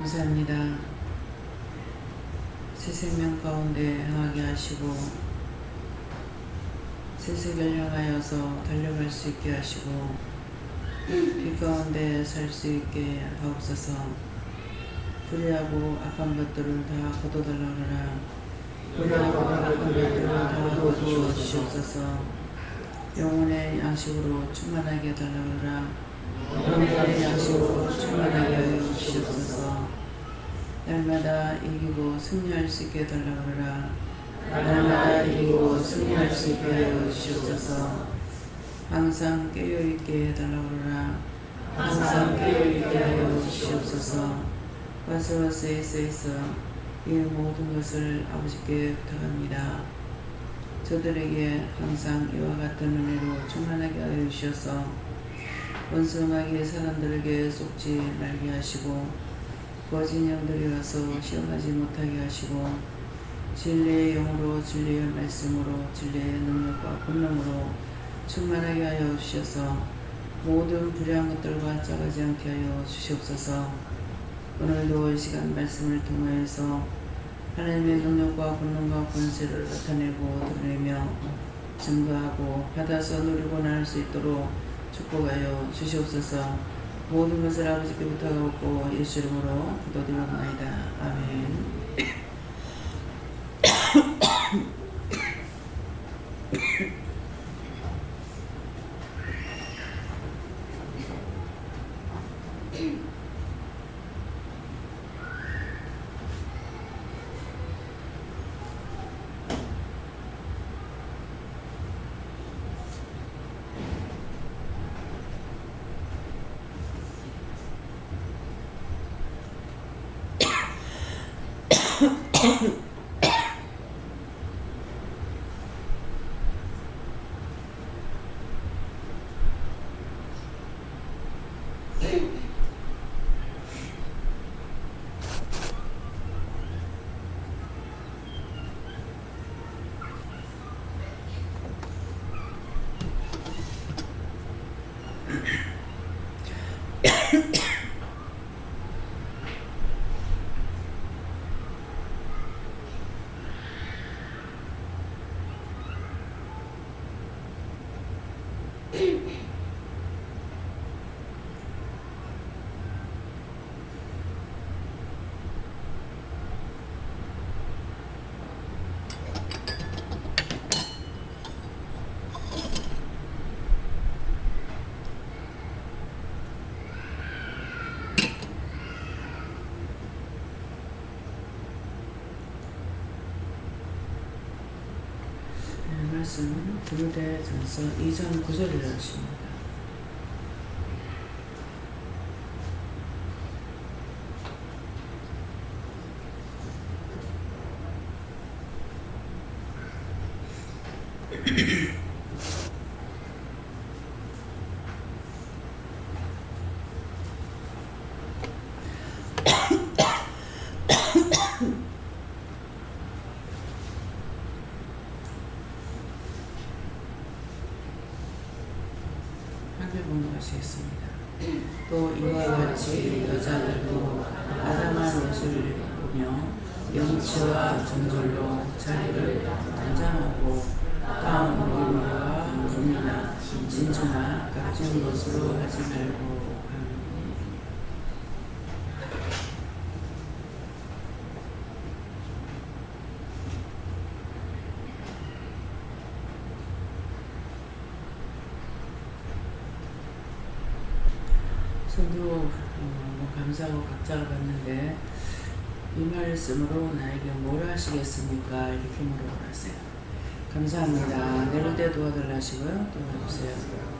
감사합니다. 새 생명 가운데 행하게 하시고 새세계를 향하여서 달려갈 수 있게 하시고 빛 가운데 살 수 있게 하옵소서. 불의하고 악한 것들을 다 거둬달라느라 불의하고 악한 것들을 다 거두어 주시옵소서. 영혼의 양식으로 충만하게 해달라느라 영혼의 양식으로 충만하게 하여 주시옵소서. 날마다 이기고 승리할 수 있게 해달라느라 날마다 이기고 승리할 수 있게 하여 주시옵소서. 항상 깨어있게 해달라느라 항상 깨어있게 하여 주시옵소서. 와스와스에서 이 모든 것을 아버지께 부탁합니다. 저들에게 항상 이와 같은 은혜로 충만하게 하여 주셔서 원수마귀의 사람들에게 속지 말게 하시고 거짓 영들이 와서 시험하지 못하게 하시고 진리의 영으로 진리의 말씀으로 진리의 능력과 권능으로 충만하게 하여 주셔서 모든 불의한 것들과 짜가지 않게 하여 주시옵소서. 오늘도 이 시간 말씀을 통하여서 하나님의 능력과 권능과 권세를 나타내고 드러내며 증거하고 받아서 누리고 나눌 수 있도록 축복하여 주시옵소서. 모든 것을 아버지께 부탁하고 예수 이름으로 기도드리옵나이다. 아멘. 말씀 디모데전서 2장 9절이라 하십니다. 하시겠습니다. 또 이와 같이 여자들도 아담한 옷을 입으며 영치와 정절로 자기를 단장하고 다음 의미와 금이나 진주나 각종 것으로 하지 말고 선도 감사하고 각자가 봤는데 이 말씀으로 나에게 뭘 하시겠습니까? 이렇게 물어보았어요. 감사합니다. 내릴 때 도와달라 하시고요. 도와주세요.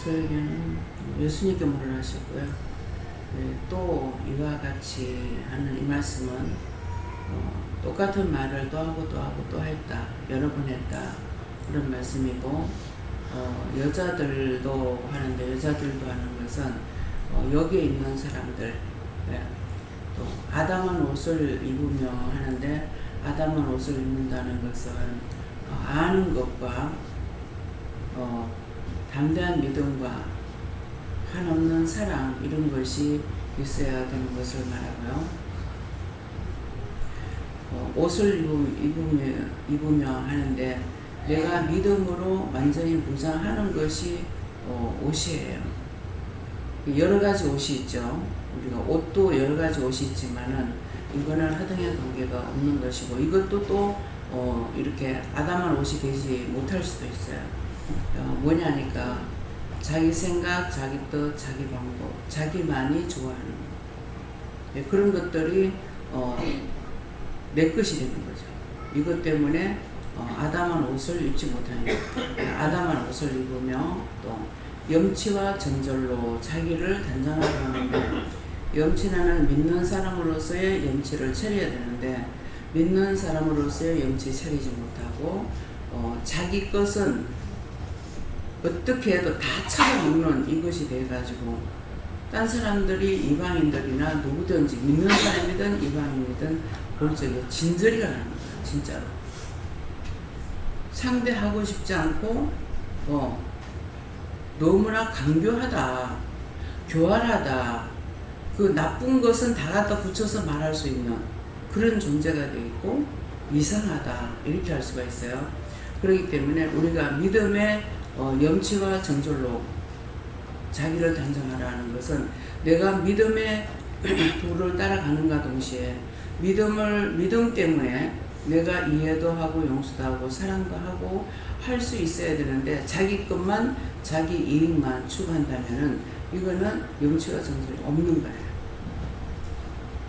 저에게는 예수님께 물을 하셨고요. 또 이와 같이 하는 이 말씀은 똑같은 말을 또 하고 또 하고 또 했다, 여러 번 했다, 그런 말씀이고, 여자들도 하는데 여자들도 하는 것은 여기에 있는 사람들, 또 아담한 옷을 입으며 하는데 아담한 옷을 입는다는 것은 아는 것과 담대한 믿음과 한없는 사랑, 이런 것이 있어야 되는 것을 말하고요. 옷을 입으며 하는데 내가 믿음으로 완전히 무장하는 것이 옷이에요. 여러 가지 옷이 있죠. 우리가 옷도 여러 가지 옷이 있지만은 이거는 하등의 관계가 없는 것이고, 이것도 또 이렇게 아담한 옷이 되지 못할 수도 있어요. 뭐냐니까 자기 생각, 자기 뜻, 자기 방법, 자기만이 좋아하는 것, 그런 것들이 내 것이 되는 거죠. 이것 때문에 아담한 옷을 입지 못하는 것, 아담한 옷을 입으며 또 염치와 전절로 자기를 단정하게 하는데, 염치나는 믿는 사람으로서의 염치를 차려야 되는데 믿는 사람으로서의 염치 차리지 못하고 자기 것은 어떻게 해도 다 처먹는 이것이 돼가지고 딴 사람들이 이방인들이나 누구든지 믿는 사람이든 이방인이든 볼 적에 진저리가 나는 거야. 진짜로 상대하고 싶지 않고 너무나 강교하다, 교활하다, 그 나쁜 것은 다 갖다 붙여서 말할 수 있는 그런 존재가 되어 있고 이상하다 이렇게 할 수가 있어요. 그렇기 때문에 우리가 믿음의 염치와 정절로 자기를 단정하라는 것은 내가 믿음의 도를 따라가는가 동시에 믿음 때문에 내가 이해도 하고 용서도 하고 사랑도 하고 할 수 있어야 되는데 자기 것만 자기 이익만 추구한다면은 이거는 염치와 정절이 없는 거예요.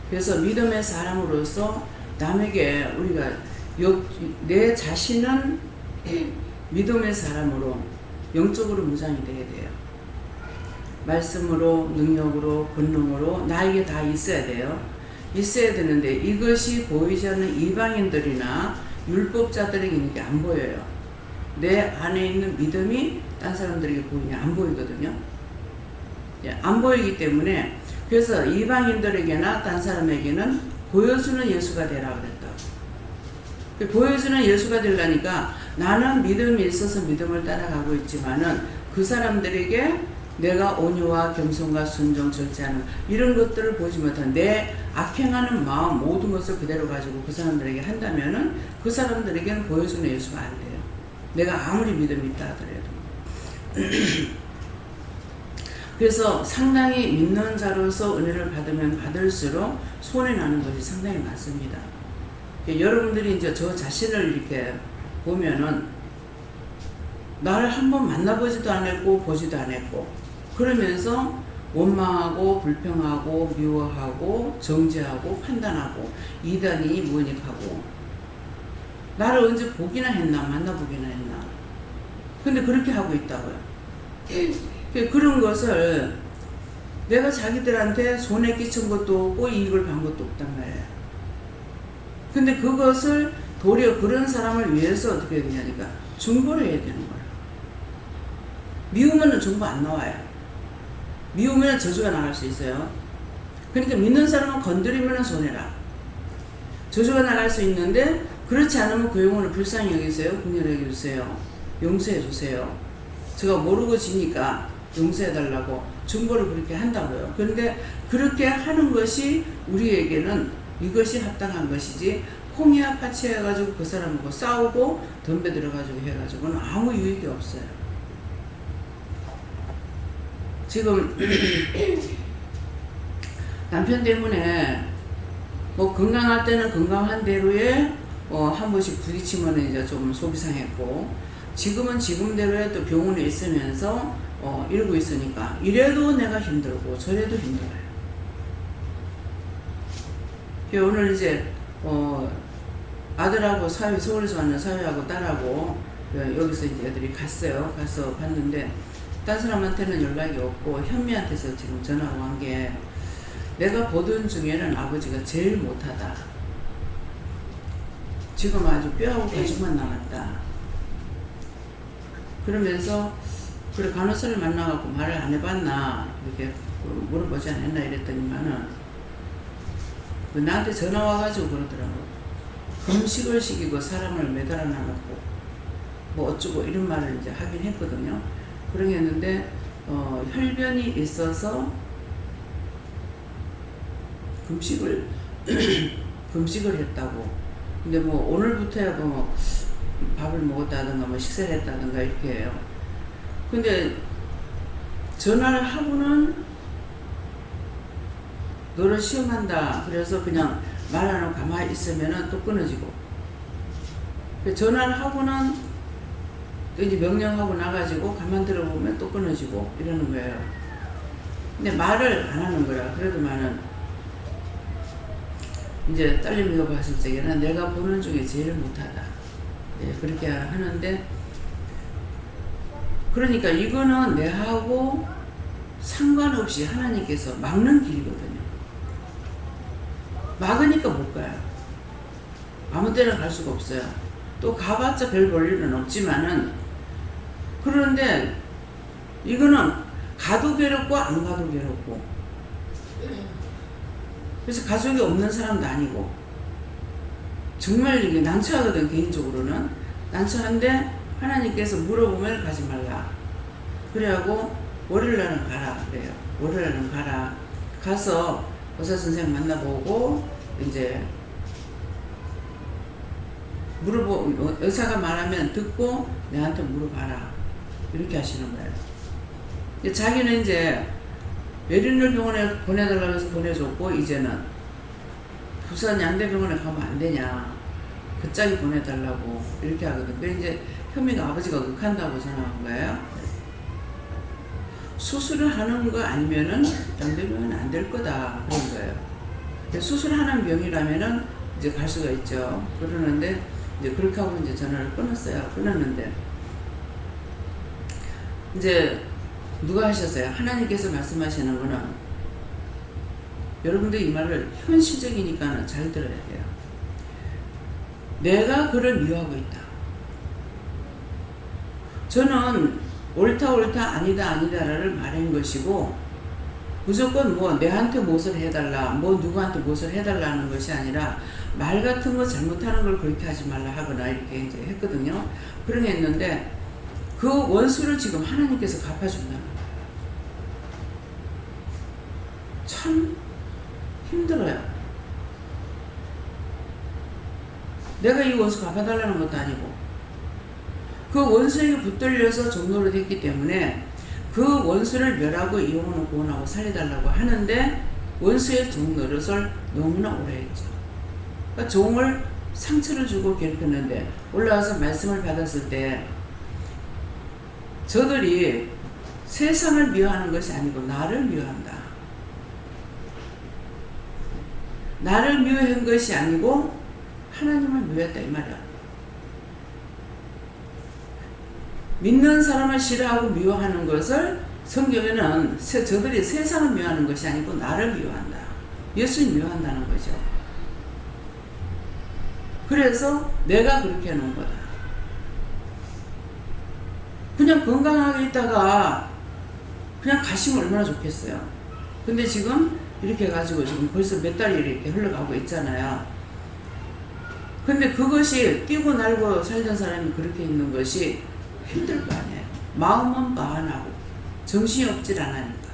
그래서 믿음의 사람으로서 남에게 우리가 내 자신은 믿음의 사람으로 영적으로 무장이 되어야 돼요. 말씀으로 능력으로 권능으로 나에게 다 있어야 돼요. 있어야 되는데 이것이 보이지 않는 이방인들이나 율법자들에게 안 보여요. 내 안에 있는 믿음이 딴 사람들에게 보이냐 안 보이거든요. 안 보이기 때문에 그래서 이방인들에게나 딴 사람에게는 보여주는 예수가 되라 그랬다. 보여주는 예수가 되려니까 나는 믿음이 있어서 믿음을 따라가고 있지만은 그 사람들에게 내가 온유와 겸손과 순종 절제하는 이런 것들을 보지 못한 내 악행하는 마음 모든 것을 그대로 가지고 그 사람들에게 한다면은 그 사람들에게는 보여주는 예수가 안 돼요. 내가 아무리 믿음이 있다 하더라도. 그래서 상당히 믿는 자로서 은혜를 받으면 받을수록 손해나는 것이 상당히 많습니다. 여러분들이 이제 저 자신을 이렇게 보면은 나를 한번 만나보지도 않았고 보지도 않았고 그러면서 원망하고 불평하고 미워하고 정죄하고 판단하고 이단이 무익하고 나를 언제 보기나 했나 만나보기나 했나 근데 그렇게 하고 있다고요. 그런 것을 내가 자기들한테 손해 끼친 것도 없고 이익을 반 것도 없단 말이에요. 근데 그것을 도리어 그런 사람을 위해서 어떻게 해야 되냐니까 중보를 해야 되는 거예요. 미우면은 중보 안 나와요. 미우면 저주가 나갈 수 있어요. 그러니까 믿는 사람은 건드리면 손해라. 저주가 나갈 수 있는데 그렇지 않으면 그 영혼을 불쌍히 여기세요. 긍휼히 여기주세요. 용서해 주세요. 제가 모르고 지니까 용서해 달라고 중보를 그렇게 한다고요. 그런데 그렇게 하는 것이 우리에게는 이것이 합당한 것이지 홍해와 파치해가지고 그 사람하고 싸우고 덤벼들어가지고 해가지고는 아무 유익이 없어요. 지금 남편 때문에 뭐 건강할 때는 건강한 대로에 한 번씩 부딪히면 이제 좀 속이 상했고 지금은 지금대로에 또 병원에 있으면서 이러고 있으니까 이래도 내가 힘들고 저래도 힘들어요. 오늘 이제 아들하고 서울에서 왔는 사위하고 딸하고 여기서 이제 애들이 갔어요. 가서 봤는데 딴 사람한테는 연락이 없고 현미한테서 지금 전화가 온 게 내가 보던 중에는 아버지가 제일 못하다. 지금 아주 뼈하고 가죽만 남았다. 그러면서 그래 간호사를 만나갖고 말을 안 해봤나 이렇게 물어보지 않았나 이랬더니만은 나한테 전화 와가지고 그러더라고. 금식을 시키고 사람을 매달아 놔놓고 뭐 어쩌고 이런 말을 이제 하긴 했거든요. 그러긴 했는데 혈변이 있어서 금식을 금식을 했다고. 근데 뭐 오늘부터야 뭐 밥을 먹었다든가 뭐 식사를 했다든가 이렇게 해요. 근데 전화를 하고는 너를 시험한다. 그래서 그냥 말 안 하고 가만히 있으면은 또 끊어지고. 전화를 하고는 또 이제 명령하고 나가지고 가만 들어보면 또 끊어지고 이러는 거예요. 근데 말을 안 하는 거야. 그래도만은 이제 딸내미가 봤을 적에는 내가 보는 중에 제일 못하다. 네, 그렇게 하는데 그러니까 이거는 내하고 상관없이 하나님께서 막는 길이거든요. 막으니까 못 가요. 아무 데나 갈 수가 없어요. 또 가봤자 별 볼 일은 없지만은, 그런데 이거는 가도 괴롭고 안 가도 괴롭고, 그래서 가족이 없는 사람도 아니고, 정말 이게 난처하거든. 개인적으로는 난처한데 하나님께서 물어보면 가지 말라. 그래하고 월요일날은 가라 그래요. 월요일날은 가라. 가서 의사 선생 만나보고 이제 의사가 말하면 듣고 내한테 물어봐라. 이렇게 하시는 거예요. 자기는 이제 메리노 병원에 보내달라고 해서 보내줬고, 이제는 부산 양대병원에 가면 안 되냐. 그 짝이 보내달라고 이렇게 하거든. 그래 이제 현미가 아버지가 극한다고 전화한 거예요. 수술을 하는 거 아니면은 양대병원은 안 될 거다 그런 거예요. 수술하는 병이라면은 이제 갈 수가 있죠. 그러는데 이제 그렇게 하고 이제 전화를 끊었어요. 끊었는데 이제 누가 하셨어요? 하나님께서 말씀하시는 거는, 여러분들 이 말을 현실적이니까 잘 들어야 돼요. 내가 그를 미워하고 있다. 저는 옳다 아니다를 말한 것이고, 무조건 뭐 내한테 무엇을 해달라, 뭐 누구한테 무엇을 해달라는 것이 아니라 말 같은 거 잘못하는 걸 그렇게 하지 말라 하거나 이렇게 이제 했거든요. 그렇게 했는데 그 원수를 지금 하나님께서 갚아준다는 거예요. 참 힘들어요. 내가 이 원수 갚아달라는 것도 아니고, 그 원수에게 붙들려서 종노릇 했기 때문에 그 원수를 멸하고 이용하고 구원하고 살려달라고 하는데, 원수의 종노릇을 너무나 오래 했죠. 그러니까 종을 상처를 주고 괴롭혔는데, 올라와서 말씀을 받았을 때 저들이 세상을 미워하는 것이 아니고 나를 미워한다. 나를 미워한 것이 아니고 하나님을 미워했다 이 말이야. 믿는 사람을 싫어하고 미워하는 것을 성경에는 저들이 세상을 미워하는 것이 아니고 나를 미워한다. 예수님 미워한다는 거죠. 그래서 내가 그렇게 해놓은 거다. 그냥 건강하게 있다가 그냥 가시면 얼마나 좋겠어요. 근데 지금 이렇게 해가지고 지금 벌써 몇 달이 이렇게 흘러가고 있잖아요. 근데 그것이 뛰고 날고 살던 사람이 그렇게 있는 것이 힘들 거 아니에요. 마음은 마흔하고 정신이 없질 않으니까.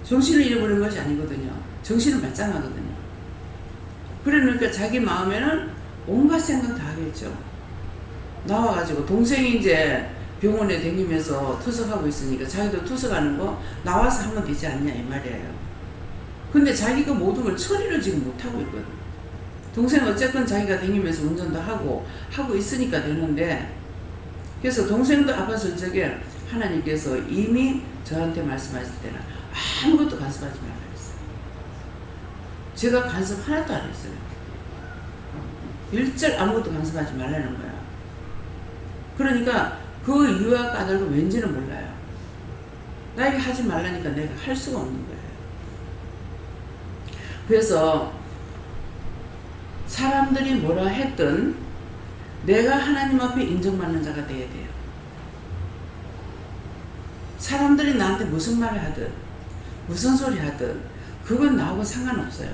정신을 잃어버린 것이 아니거든요. 정신은 말짱하거든요. 그러니까 자기 마음에는 온갖 생각 다 하겠죠. 나와가지고 동생이 이제 병원에 다니면서 투석하고 있으니까 자기도 투석하는 거 나와서 하면 되지 않냐 이 말이에요. 근데 자기가 모든 걸 처리를 지금 못하고 있거든. 동생은 어쨌든 자기가 다니면서 운전도 하고 있으니까 되는데, 그래서 동생도 아파서 저게 하나님께서 이미 저한테 말씀하실 때는 아무것도 간섭하지 말라 했어요. 제가 간섭 하나도 안 했어요. 일절 아무것도 간섭하지 말라는 거야. 그러니까 그 이유와 까닭은 왠지는 몰라요. 나에게 하지 말라니까 내가 할 수가 없는 거예요. 그래서 사람들이 뭐라 했든 내가 하나님 앞에 인정받는 자가 되어야 돼요. 사람들이 나한테 무슨 말을 하든 무슨 소리 하든 그건 나하고 상관없어요.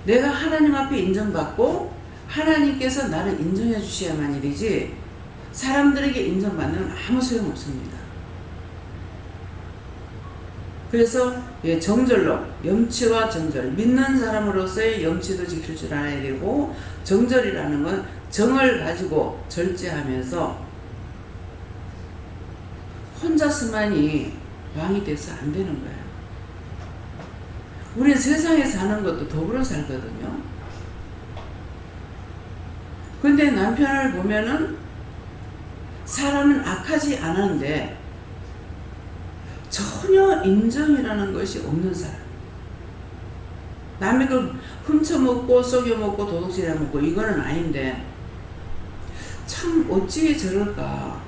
내가 하나님 앞에 인정받고 하나님께서 나를 인정해 주셔야만이 되지, 사람들에게 인정받는 아무 소용없습니다. 그래서 정절로, 염치와 정절, 믿는 사람으로서의 염치도 지킬 줄 알아야 되고, 정절이라는 건 정을 가지고 절제하면서 혼자서만이 왕이 돼서 안 되는 거예요. 우리는 세상에 사는 것도 더불어 살거든요. 근데 남편을 보면은 사람은 악하지 않은데 전혀 인정이라는 것이 없는 사람. 남의 걸 훔쳐먹고 속여먹고 도둑질해먹고 이거는 아닌데 참 어찌 저럴까.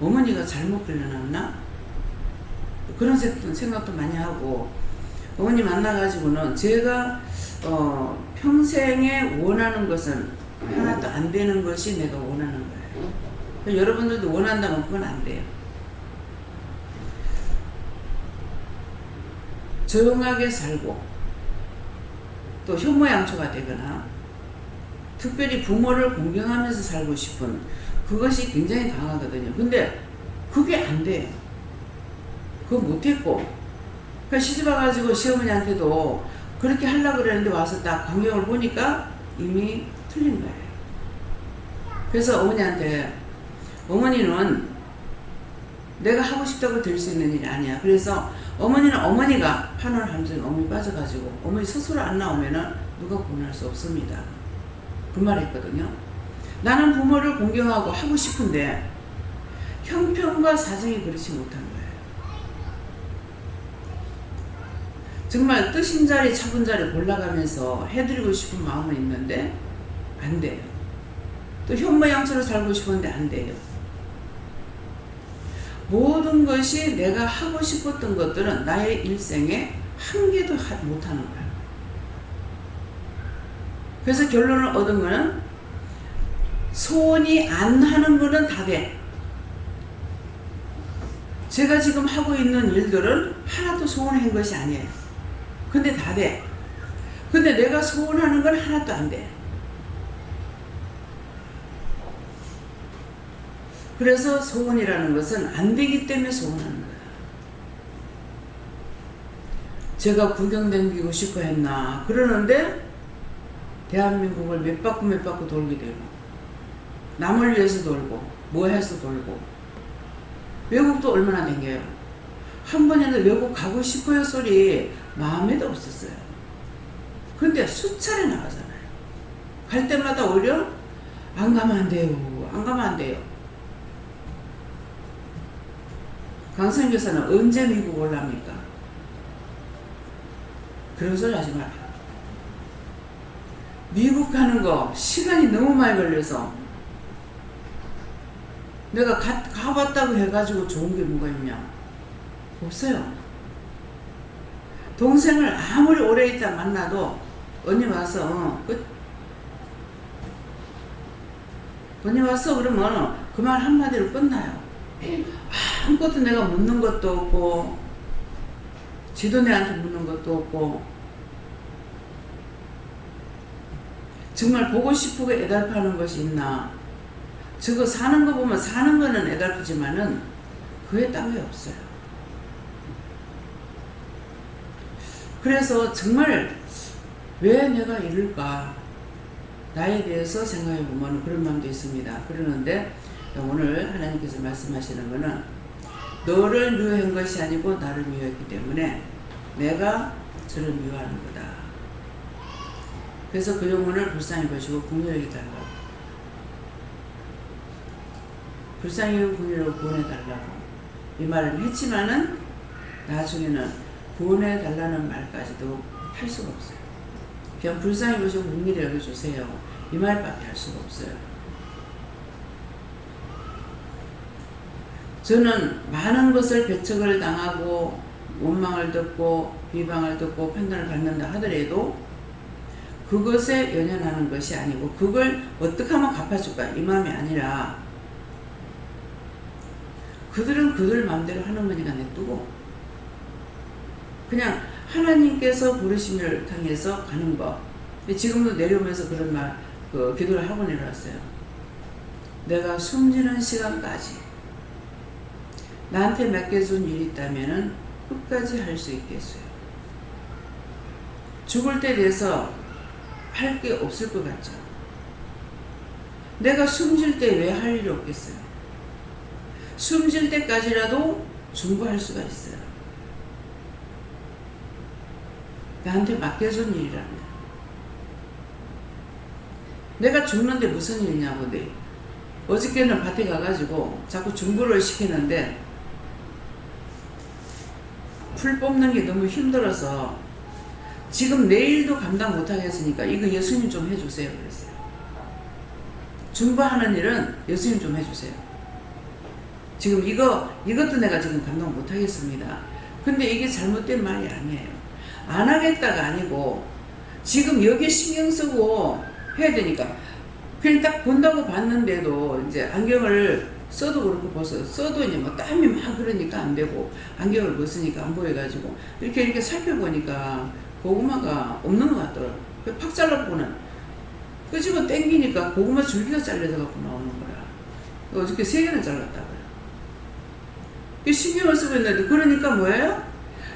어머니가 잘못 길러놨나? 그런 생각도 많이 하고, 어머니 만나가지고는 제가 평생에 원하는 것은 하나도 안 되는 것이 내가 원하는 거예요. 여러분들도 원한다면 그건 안 돼요. 조용하게 살고 또 현모양처가 되거나 특별히 부모를 공경하면서 살고 싶은 그것이 굉장히 강하거든요. 근데 그게 안 돼요. 그거 못했고 시집 와가지고 시어머니한테도 그렇게 하려고 그랬는데 와서 딱 광경을 보니까 이미 틀린 거예요. 그래서 어머니한테 어머니는 내가 하고 싶다고 될 수 있는 일이 아니야. 그래서 어머니는 어머니가 판원을 하면서 어머니 빠져가지고 어머니 스스로 안 나오면은 누가 구원할 수 없습니다. 그 말 했거든요. 나는 부모를 공경하고 하고 싶은데 형편과 사정이 그렇지 못한 거예요. 정말 뜻인 자리 차분 자리 골라가면서 해드리고 싶은 마음은 있는데 안 돼요. 또 현모양처로 살고 싶은데 안 돼요. 모든 것이 내가 하고 싶었던 것들은 나의 일생에 한 개도 못하는 거예요. 그래서 결론을 얻은 거는 소원이 안 하는 거는 다 돼. 제가 지금 하고 있는 일들은 하나도 소원한 것이 아니에요. 근데 다 돼. 근데 내가 소원하는 건 하나도 안 돼. 그래서 소원이라는 것은 안 되기 때문에 소원하는 거야. 제가 구경 다니고 싶어 했나 그러는데 대한민국을 몇 바퀴 돌게 되고 남을 위해서 돌고 뭐 해서 돌고 외국도 얼마나 댕겨요. 한 번에는 외국 가고 싶어요 소리 마음에도 없었어요. 근데 수차례 나가잖아요. 갈 때마다 오히려 안 가면 안 돼요. 안 가면 안 돼요. 강선 교사는 언제 미국 올랍니까? 그런 소리 하지 마라. 미국 가는 거 시간이 너무 많이 걸려서 내가 가봤다고 해가지고 좋은 게 뭐가 있냐? 없어요. 동생을 아무리 오래 있다 만나도 언니 와서 언니 왔어 그러면 그 말 한마디로 끝나요. 아무것도 내가 묻는 것도 없고 지도 내한테 묻는 것도 없고 정말 보고 싶고 애달파는 것이 있나. 저거 사는 거 보면 사는 거는 애달프지만은 그에 딴 게 없어요. 그래서 정말 왜 내가 이럴까 나에 대해서 생각해 보면 그런 마음도 있습니다. 그러는데 오늘 하나님께서 말씀하시는 거는 너를 미워한 것이 아니고 나를 미워했기 때문에 내가 저를 미워하는 거다. 그래서 그 영혼을 불쌍히 보시고 긍휼히 달라고. 불쌍히 긍휼히 구원해 달라고 이 말을 했지만은 나중에는 구원해 달라는 말까지도 할 수가 없어요. 그냥 불쌍히 보시고 긍휼히 여겨주세요. 이 말밖에 할 수가 없어요. 저는 많은 것을 배척을 당하고 원망을 듣고 비방을 듣고 판단을 받는다 하더라도 그것에 연연하는 것이 아니고 그걸 어떻게 하면 갚아줄까 이 마음이 아니라 그들은 그들 마음대로 하는 거니까 냅두고 그냥 하나님께서 부르심을 통해서 가는 거. 지금도 내려오면서 그런 말 기도를 하고 내려왔어요. 내가 숨지는 시간까지 나한테 맡겨준 일이 있다면은 끝까지 할 수 있겠어요. 죽을 때 돼서 할 게 없을 것 같죠. 내가 숨질 때 왜 할 일이 없겠어요. 숨질 때까지라도 중보할 수가 있어요. 나한테 맡겨준 일이랍니다. 내가 죽는데 무슨 일이냐고. 네. 어저께는 밭에 가가지고 자꾸 중보를 시키는데 풀 뽑는 게 너무 힘들어서 지금 내일도 감당 못하겠으니까 이거 예수님 좀 해주세요 그랬어요. 중보하는 일은 예수님 좀 해주세요. 지금 이것도 내가 지금 감당 못하겠습니다. 근데 이게 잘못된 말이 아니에요. 안 하겠다가 아니고 지금 여기에 신경 쓰고 해야 되니까 그냥 딱 본다고 봤는데도 이제 안경을 써도 그렇고 써도 이제 뭐 땀이 막 그러니까 안 되고 안경을 벗으니까 안 보여가지고 이렇게 살펴보니까 고구마가 없는 것 같더라고. 팍 잘라보고는 끄집어 당기니까 고구마 줄기가 잘려서 갖고 나오는 거야. 어저께 3개나 잘랐다고요. 신경을 쓰고 있는데 그러니까 뭐예요?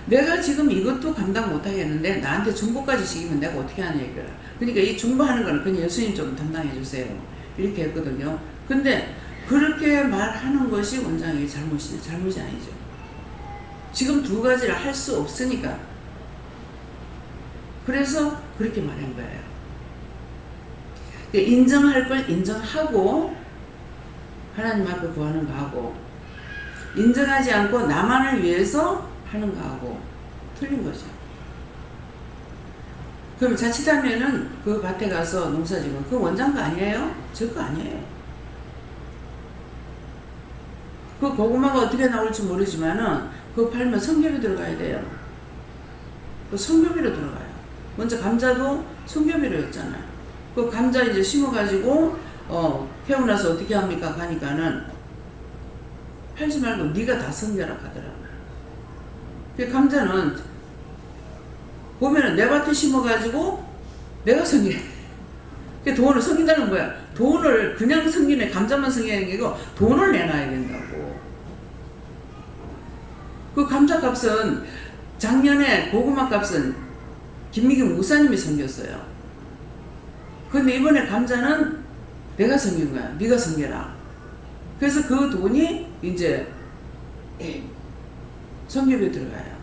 내가 지금 이것도 감당 못 하겠는데 나한테 중보까지 시키면 내가 어떻게 하냐 이거야. 그러니까 이 중보하는 거는 그냥 예수님 좀 담당해 주세요. 이렇게 했거든요. 근데 그렇게 말하는 것이 원장의 잘못이 아니죠. 지금 2가지를 할 수 없으니까. 그래서 그렇게 말한 거예요. 인정할 걸 인정하고 하나님 앞에 구하는 거하고 인정하지 않고 나만을 위해서 하는 거하고 틀린 거죠. 그럼 자칫하면은 그 밭에 가서 농사지면 그 원장 거 아니에요? 저 거 아니에요. 그 고구마가 어떻게 나올지 모르지만은 그거 팔면 성겹이 들어가야 돼요. 그 성겹이로 들어가요. 먼저 감자도 성겹이로 했잖아요. 그 감자 이제 심어가지고 캐고 나서 어떻게 합니까? 가니까는 팔지 말고 네가 다 성겨라 하더라고요. 그 감자는 보면은 내 밭에 심어가지고 내가 성기래. 그 돈을 성긴다는 거야. 돈을 그냥 성기네 감자만 성기는 게 아니고 돈을 내놔야 된다고. 그 감자 값은 작년에 고구마 값은 김미경 목사님이 섬겼어요. 근데 이번에 감자는 내가 섬긴 거야. 네가 섬겨라. 그래서 그 돈이 이제 성겹에 들어가요.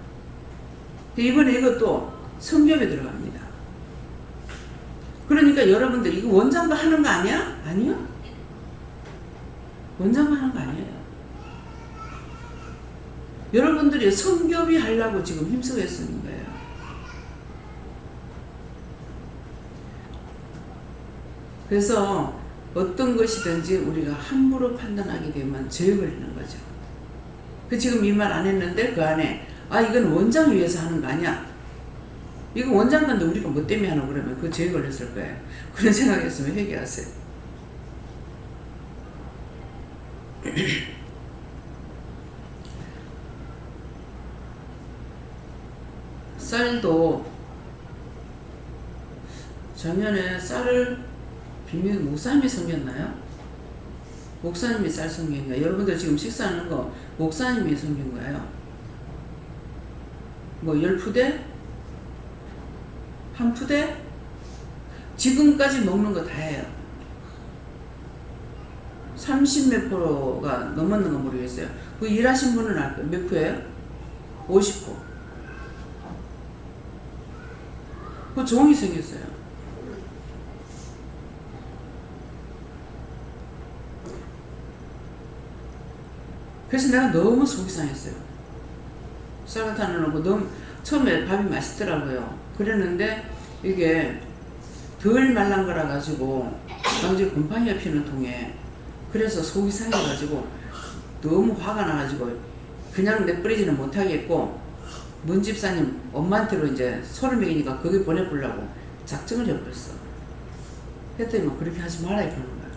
이번에 이것도 성겹에 들어갑니다. 그러니까 여러분들 이거 원장과 하는 거 아니야? 아니요. 원장과 하는 거 아니에요. 여러분들이 성겹이 하려고 지금 힘쓰고 쓰는 거예요. 그래서 어떤 것이든지 우리가 함부로 판단하게 되면 죄에 걸리는 거죠. 그 지금 이 말 안 했는데 그 안에 이건 원장을 위해서 하는 거 아니야? 이거 원장 건데 우리가 뭐 때문에 하노 그러면 그 죄에 걸렸을 거예요. 그런 생각했으면 회개하세요. 쌀도 작년에 쌀을 목사님이 섬겼나요? 목사님이 쌀 섬긴 거예요. 여러분들 지금 식사하는 거 목사님이 섬긴 거예요. 뭐 10푸대? 1푸대? 지금까지 먹는 거 다 해요. 30몇 프로가 넘었는 거 모르겠어요. 그 일하신 분은 알 거예요. 몇 프로예요? 50%. 그 종이 생겼어요. 그래서 내가 너무 속이 상했어요. 쌀가타는 넣고 너무 처음에 밥이 맛있더라고요. 그랬는데 이게 덜 말란 거라 가지고 나중에 곰팡이가 피는 통에 그래서 속이 상해가지고 너무 화가 나가지고 그냥 내버리지는 못하겠고 문 집사님 엄마한테로 이제 소를 먹이니까 거기 보내보려고 작정을 해버렸어. 했더니 뭐 그렇게 하지 말아야 그러는 거야.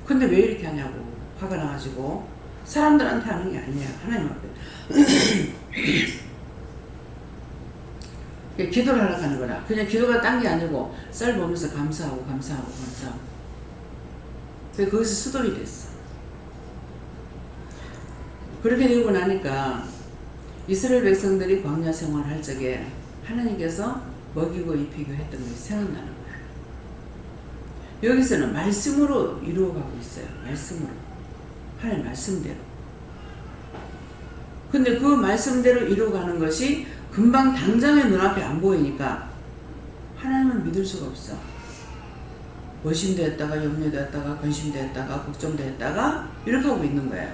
근데 왜 이렇게 하냐고 화가 나가지고 사람들한테 하는 게 아니에요. 하나님 앞에 기도를 하려고 하는 거라. 그냥 기도가 딴 게 아니고 쌀 보면서 감사하고 그래서 거기서 수동이 됐어. 그렇게 되고 나니까 이스라엘 백성들이 광야 생활할 적에 하나님께서 먹이고 입히고 했던 것이 생각나는 거야. 여기서는 말씀으로 이루어가고 있어요. 말씀으로. 하나님 말씀대로. 근데 그 말씀대로 이루어가는 것이 금방 당장의 눈앞에 안 보이니까 하나님을 믿을 수가 없어. 의심되었다가 염려되었다가 근심되었다가 걱정되었다가 이렇게 하고 있는 거예요.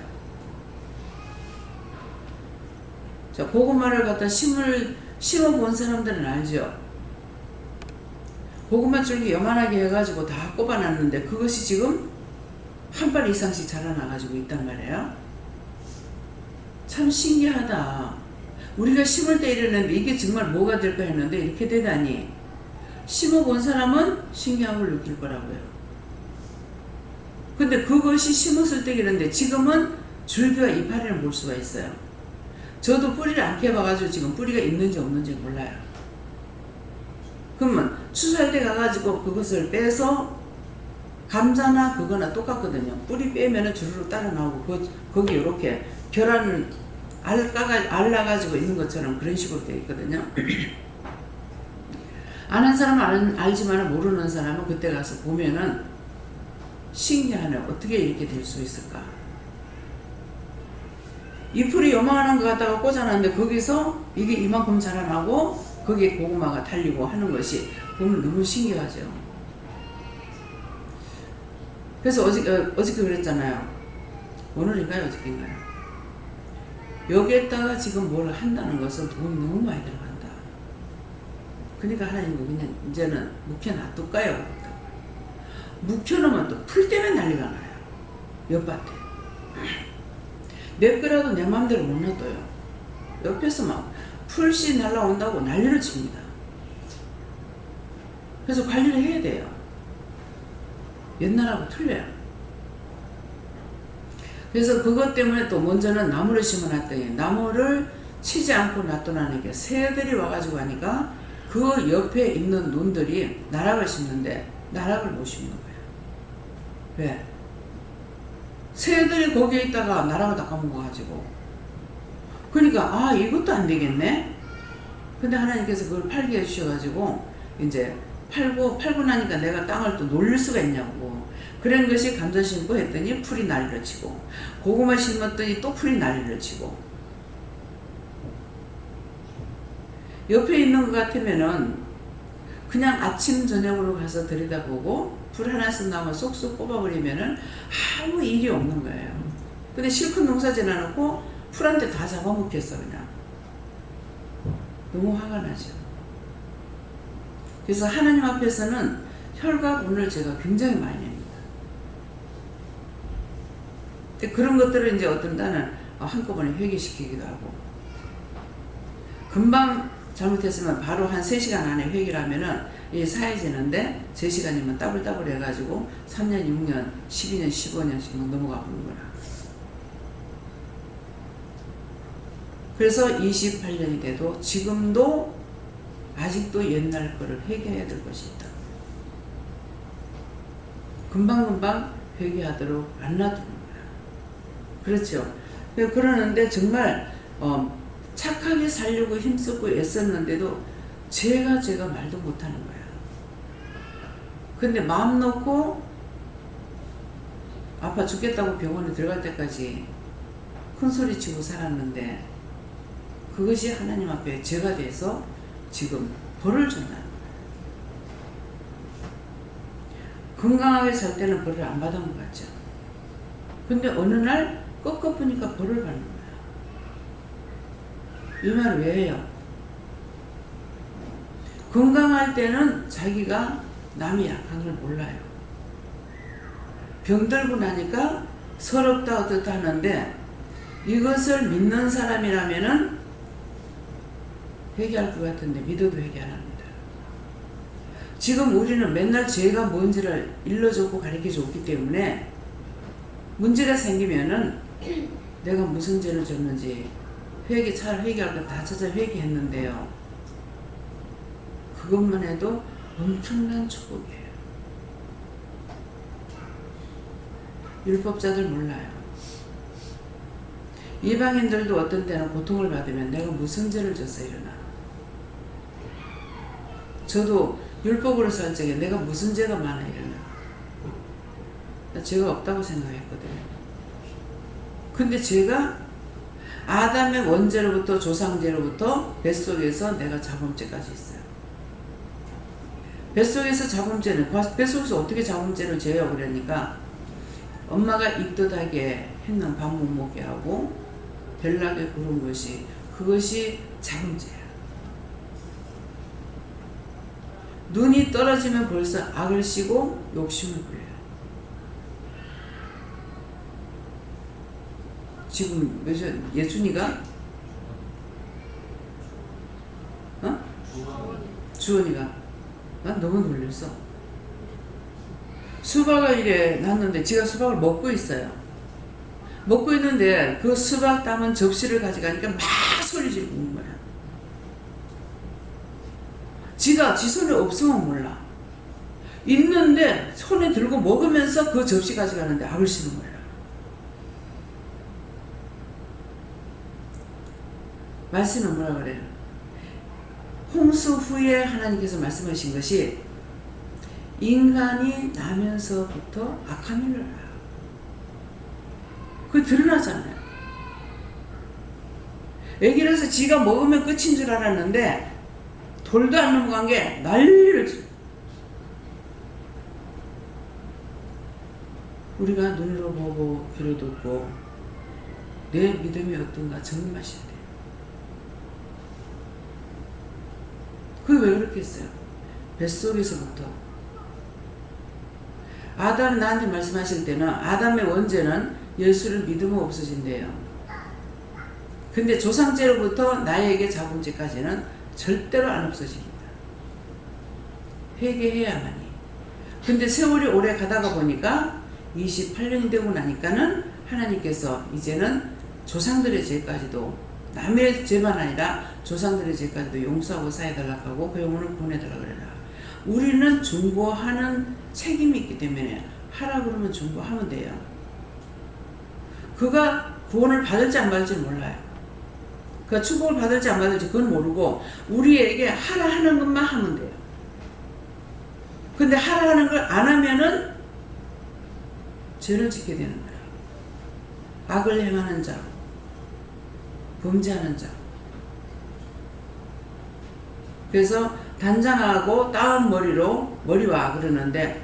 자, 고구마를 갖다 심어본 사람들은 알죠? 고구마 줄기 요만하게 해가지고 다 꼽아놨는데 그것이 지금 한 발 이상씩 자라나가지고 있단 말이에요. 참 신기하다. 우리가 심을 때 이랬는데 이게 정말 뭐가 될까 했는데 이렇게 되다니, 심어본 사람은 신기함을 느낄 거라고요. 근데 그것이 심었을 때 이랬는데 지금은 줄기와 이파리를 볼 수가 있어요. 저도 뿌리를 안 캐봐가지고 지금 뿌리가 있는지 없는지 몰라요. 그러면 추수할 때 가가지고 그것을 빼서, 감자나 그거나 똑같거든요. 뿌리 빼면은 주르륵 따라 나오고, 거기 이렇게 계란 알 나가지고 있는 것처럼 그런 식으로 되어 있거든요. 아는 사람은 알지만 모르는 사람은 그때 가서 보면은 신기하네. 어떻게 이렇게 될 수 있을까? 잎풀이 요만한 거 갖다가 꽂아놨는데 거기서 이게 이만큼 자라나고 거기에 고구마가 달리고 하는 것이 보면 너무 신기하죠. 그래서 어저께 그랬잖아요. 오늘인가요? 어저께인가요? 여기에다가 지금 뭘 한다는 것은 돈이 너무 많이 들어간다. 그러니까 하나님은 그냥 이제는 묵혀놔둘까요? 묵혀놓으면 또 풀 때문에 난리가 나요. 옆밭에. 몇 개라도 내 마음대로 못 놔둬요. 옆에서 막 풀씨 날라온다고 난리를 칩니다. 그래서 관리를 해야 돼요. 옛날하고 틀려요. 그래서 그것 때문에 또 먼저는 나무를 심어놨더니 나무를 치지 않고 놔둬놓으니까 새들이 와가지고 하니까 그 옆에 있는 논들이 나락을 심는데 나락을 못 심는 거예요. 왜? 새들이 거기에 있다가 나락을 다 까먹어가지고. 그러니까 이것도 안 되겠네. 근데 하나님께서 그걸 팔게 해주셔가지고 이제 팔고 나니까 내가 땅을 또 놀릴 수가 있냐고. 그런 것이 감자 심고 했더니 풀이 난리를 치고, 고구마 심었더니 또 풀이 난리를 치고. 옆에 있는 것 같으면은 그냥 아침 저녁으로 가서 들여다보고 풀 하나씩 나오면 쏙쏙 뽑아버리면은 아무 일이 없는 거예요. 근데 실컷 농사 지어놓고 풀한테 다 잡아먹겠어 그냥. 너무 화가 나죠. 그래서 하나님 앞에서는 혈과 분을 제가 굉장히 많이 냅니다. 근데 그런 것들을 이제 어떤 때는 한꺼번에 회개시키기도 하고, 금방 잘못했으면 바로 한 3시간 안에 회개를 하면은 사해지는데 3시간이면 따블따블 해가지고 3년, 6년, 12년, 15년씩 넘어가 보는 거야. 그래서 28년이 돼도 지금도 아직도 옛날 거를 회개해야 될 것이 있다. 금방금방 회개하도록 안 놔두는 거야. 그렇죠. 그러는데 정말 착하게 살려고 힘쓰고 애썼는데도 제가 말도 못하는 거야. 근데 마음 놓고 아파 죽겠다고 병원에 들어갈 때까지 큰 소리 치고 살았는데 그것이 하나님 앞에 죄가 돼서 지금 벌을 준다는 거야. 건강하게 살 때는 벌을 안 받은 것 같죠. 근데 어느 날 꺾어보니까 벌을 받는 거야. 이 말을 왜 해요? 건강할 때는 자기가 남이 약한 걸 몰라요. 병들고 나니까 서럽다 어떻다 하는데 이것을 믿는 사람이라면은 회개할 것 같은데 믿어도 회개 안 합니다. 지금 우리는 맨날 죄가 뭔지를 일러줬고 가르쳐줬기 때문에 문제가 생기면은 내가 무슨 죄를 졌는지 회개할 거 다 찾아 회개했는데요. 그것만 해도 엄청난 축복이에요. 율법자들 몰라요. 이방인들도 어떤 때는 고통을 받으면 내가 무슨 죄를 져서 일어나. 저도 율법으로 살 적에 내가 무슨 죄가 많아 일어나. 나 죄가 없다고 생각했거든요. 근데 제가 아담의 원죄로부터 조상죄로부터 뱃속에서 내가 자범죄까지 있어요. 뱃속에서 자범죄는 뱃속에서 어떻게 자범죄를 져요? 그러니까 엄마가 입덧하게 했는 밥 못 먹게 하고 별나게 구른 것이 그것이 자범죄야. 눈이 떨어지면 벌써 악을 씌고 욕심을 부려요. 지금 예준이가 주원이가. 난 너무 놀랬어. 수박을 이래 놨는데 지가 수박을 먹고 있어요. 먹고 있는데 그 수박 담은 접시를 가져가니까 막 소리 지르고 있는 거야. 지가 지 손에 없으면 몰라. 있는데 손에 들고 먹으면서 그 접시 가져가는데 악을 쓰는 거야. 말씀은 뭐라 그래요? 홍수 후에 하나님께서 말씀하신 것이 인간이 나면서부터 악함이 일어나요. 그게 드러나잖아요. 애기라서 지가 먹으면 끝인 줄 알았는데 돌도 안 넘어간 게 난리를 쳐. 우리가 눈으로 보고 귀로 듣고 내 믿음이 어떤가 점검하셔야 돼요. 그게 왜 그렇게 했어요? 뱃속에서부터. 아담 나한테 말씀하실 때는 아담의 원죄는 예수를 믿으면 없어진대요. 근데 조상죄로부터 나에게 자본죄까지는 절대로 안 없어집니다. 회개해야만이. 근데 세월이 오래 가다가 보니까 28년이 되고 나니까는 하나님께서 이제는 조상들의 죄까지도 남의 죄만 아니라 조상들의 죄까지도 용서하고 사해달라고 하고 그 영혼을 보내달라고 그래라. 우리는 중보하는 책임이 있기 때문에 하라 그러면 중보하면 돼요. 그가 구원을 받을지 안 받을지 몰라요. 그가 축복을 받을지 안 받을지 그건 모르고 우리에게 하라 하는 것만 하면 돼요. 근데 하라 하는 걸 안 하면은 죄를 짓게 되는 거예요. 악을 행하는 자, 범죄하는 자. 그래서 단장하고 따은 머리로 머리와 그러는데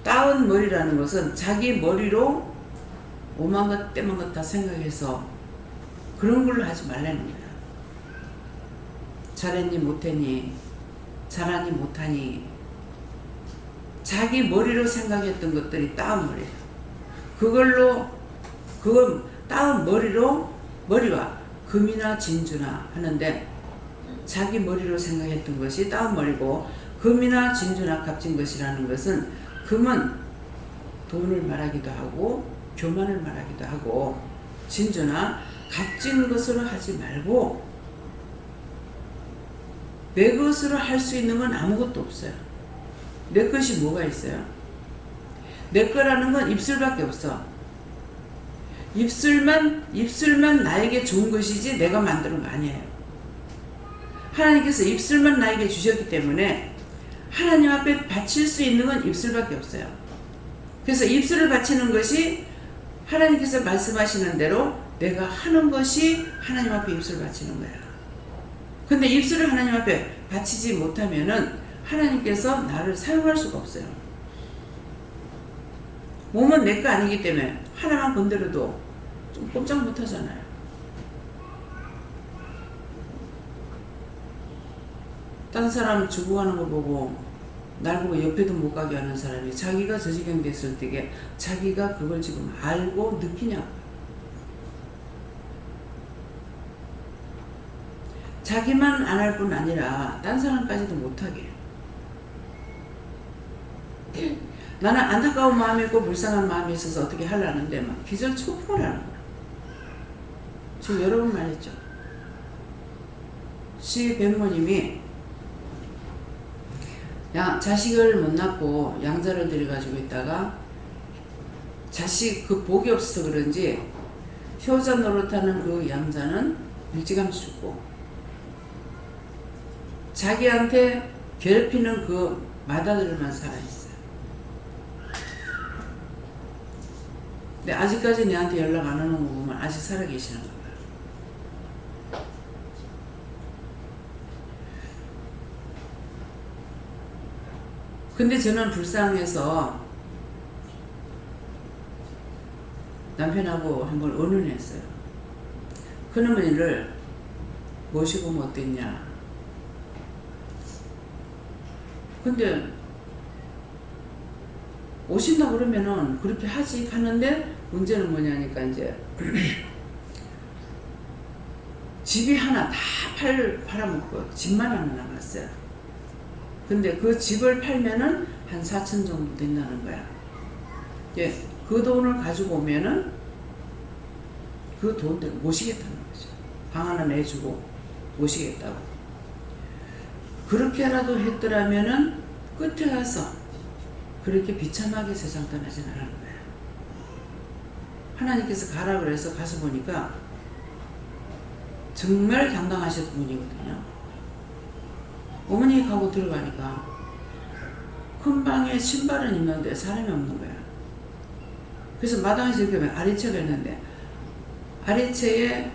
따은 머리라는 것은 자기 머리로 오만 것 때만 것 다 생각해서 그런 걸로 하지 말라는 거야. 잘했니 못했니 잘하니 못하니 자기 머리로 생각했던 것들이 따은 머리예요. 그건 따은 머리로 머리와 금이나 진주나 하는데 자기 머리로 생각했던 것이 따은 머리고 금이나 진주나 값진 것이라는 것은 금은 돈을 말하기도 하고 교만을 말하기도 하고 진주나 값진 것으로 하지 말고 내 것으로 할 수 있는 건 아무것도 없어요. 내 것이 뭐가 있어요? 내 거라는 건 입술밖에 없어. 입술만 나에게 좋은 것이지 내가 만드는 거 아니에요. 하나님께서 입술만 나에게 주셨기 때문에 하나님 앞에 바칠 수 있는 건 입술밖에 없어요. 그래서 입술을 바치는 것이 하나님께서 말씀하시는 대로 내가 하는 것이 하나님 앞에 입술을 바치는 거야. 근데 입술을 하나님 앞에 바치지 못하면은 하나님께서 나를 사용할 수가 없어요. 몸은 내 거 아니기 때문에 하나만 건드려도 좀 꼼짝 못 하잖아요. 딴 사람 죽어가는 거 보고 날 보고 옆에도 못 가게 하는 사람이 자기가 저 지경 됐을 때에 자기가 그걸 지금 알고 느끼냐고. 자기만 안 할 뿐 아니라 딴 사람까지도 못하게. 나는 안타까운 마음이 있고 불쌍한 마음이 있어서 어떻게 하려는데 막 기절초풍을 하는 거야. 지금 여러 번 말했죠. 시 백모님이 자식을 못 낳고 양자를 들여가지고 있다가 자식 그 복이 없어서 그런지 효자 노릇하는 그 양자는 일찌감치 죽고 자기한테 괴롭히는 그 마다들만 살아있어요. 근데 아직까지 내한테 연락 안 오는 거 보면 아직 살아계시는 거 봐요. 근데 저는 불쌍해서 남편하고 한번 의논했어요. 큰어머니를 모시고 오면 어땠냐. 근데 오신다 그러면은 그렇게 하지 하는데 문제는 뭐냐니까 이제 집이 하나 다 팔아먹고 집만 하나 남았어요. 근데 그 집을 팔면은 한 4천 정도 된다는 거야. 예, 그 돈을 가지고 오면은 그 돈 때문에 모시겠다는 거죠. 방 하나 내주고 모시겠다고. 그렇게라도 했더라면은 끝에 가서 그렇게 비참하게 세상 떠나진 않을 거예요. 하나님께서 가라 그래서 가서 보니까 정말 당당하셨던 분이거든요. 어머니 가고 들어가니까 큰 방에 신발은 있는데 사람이 없는 거야. 그래서 마당에서 이렇게 아래채가 있는데 아래채에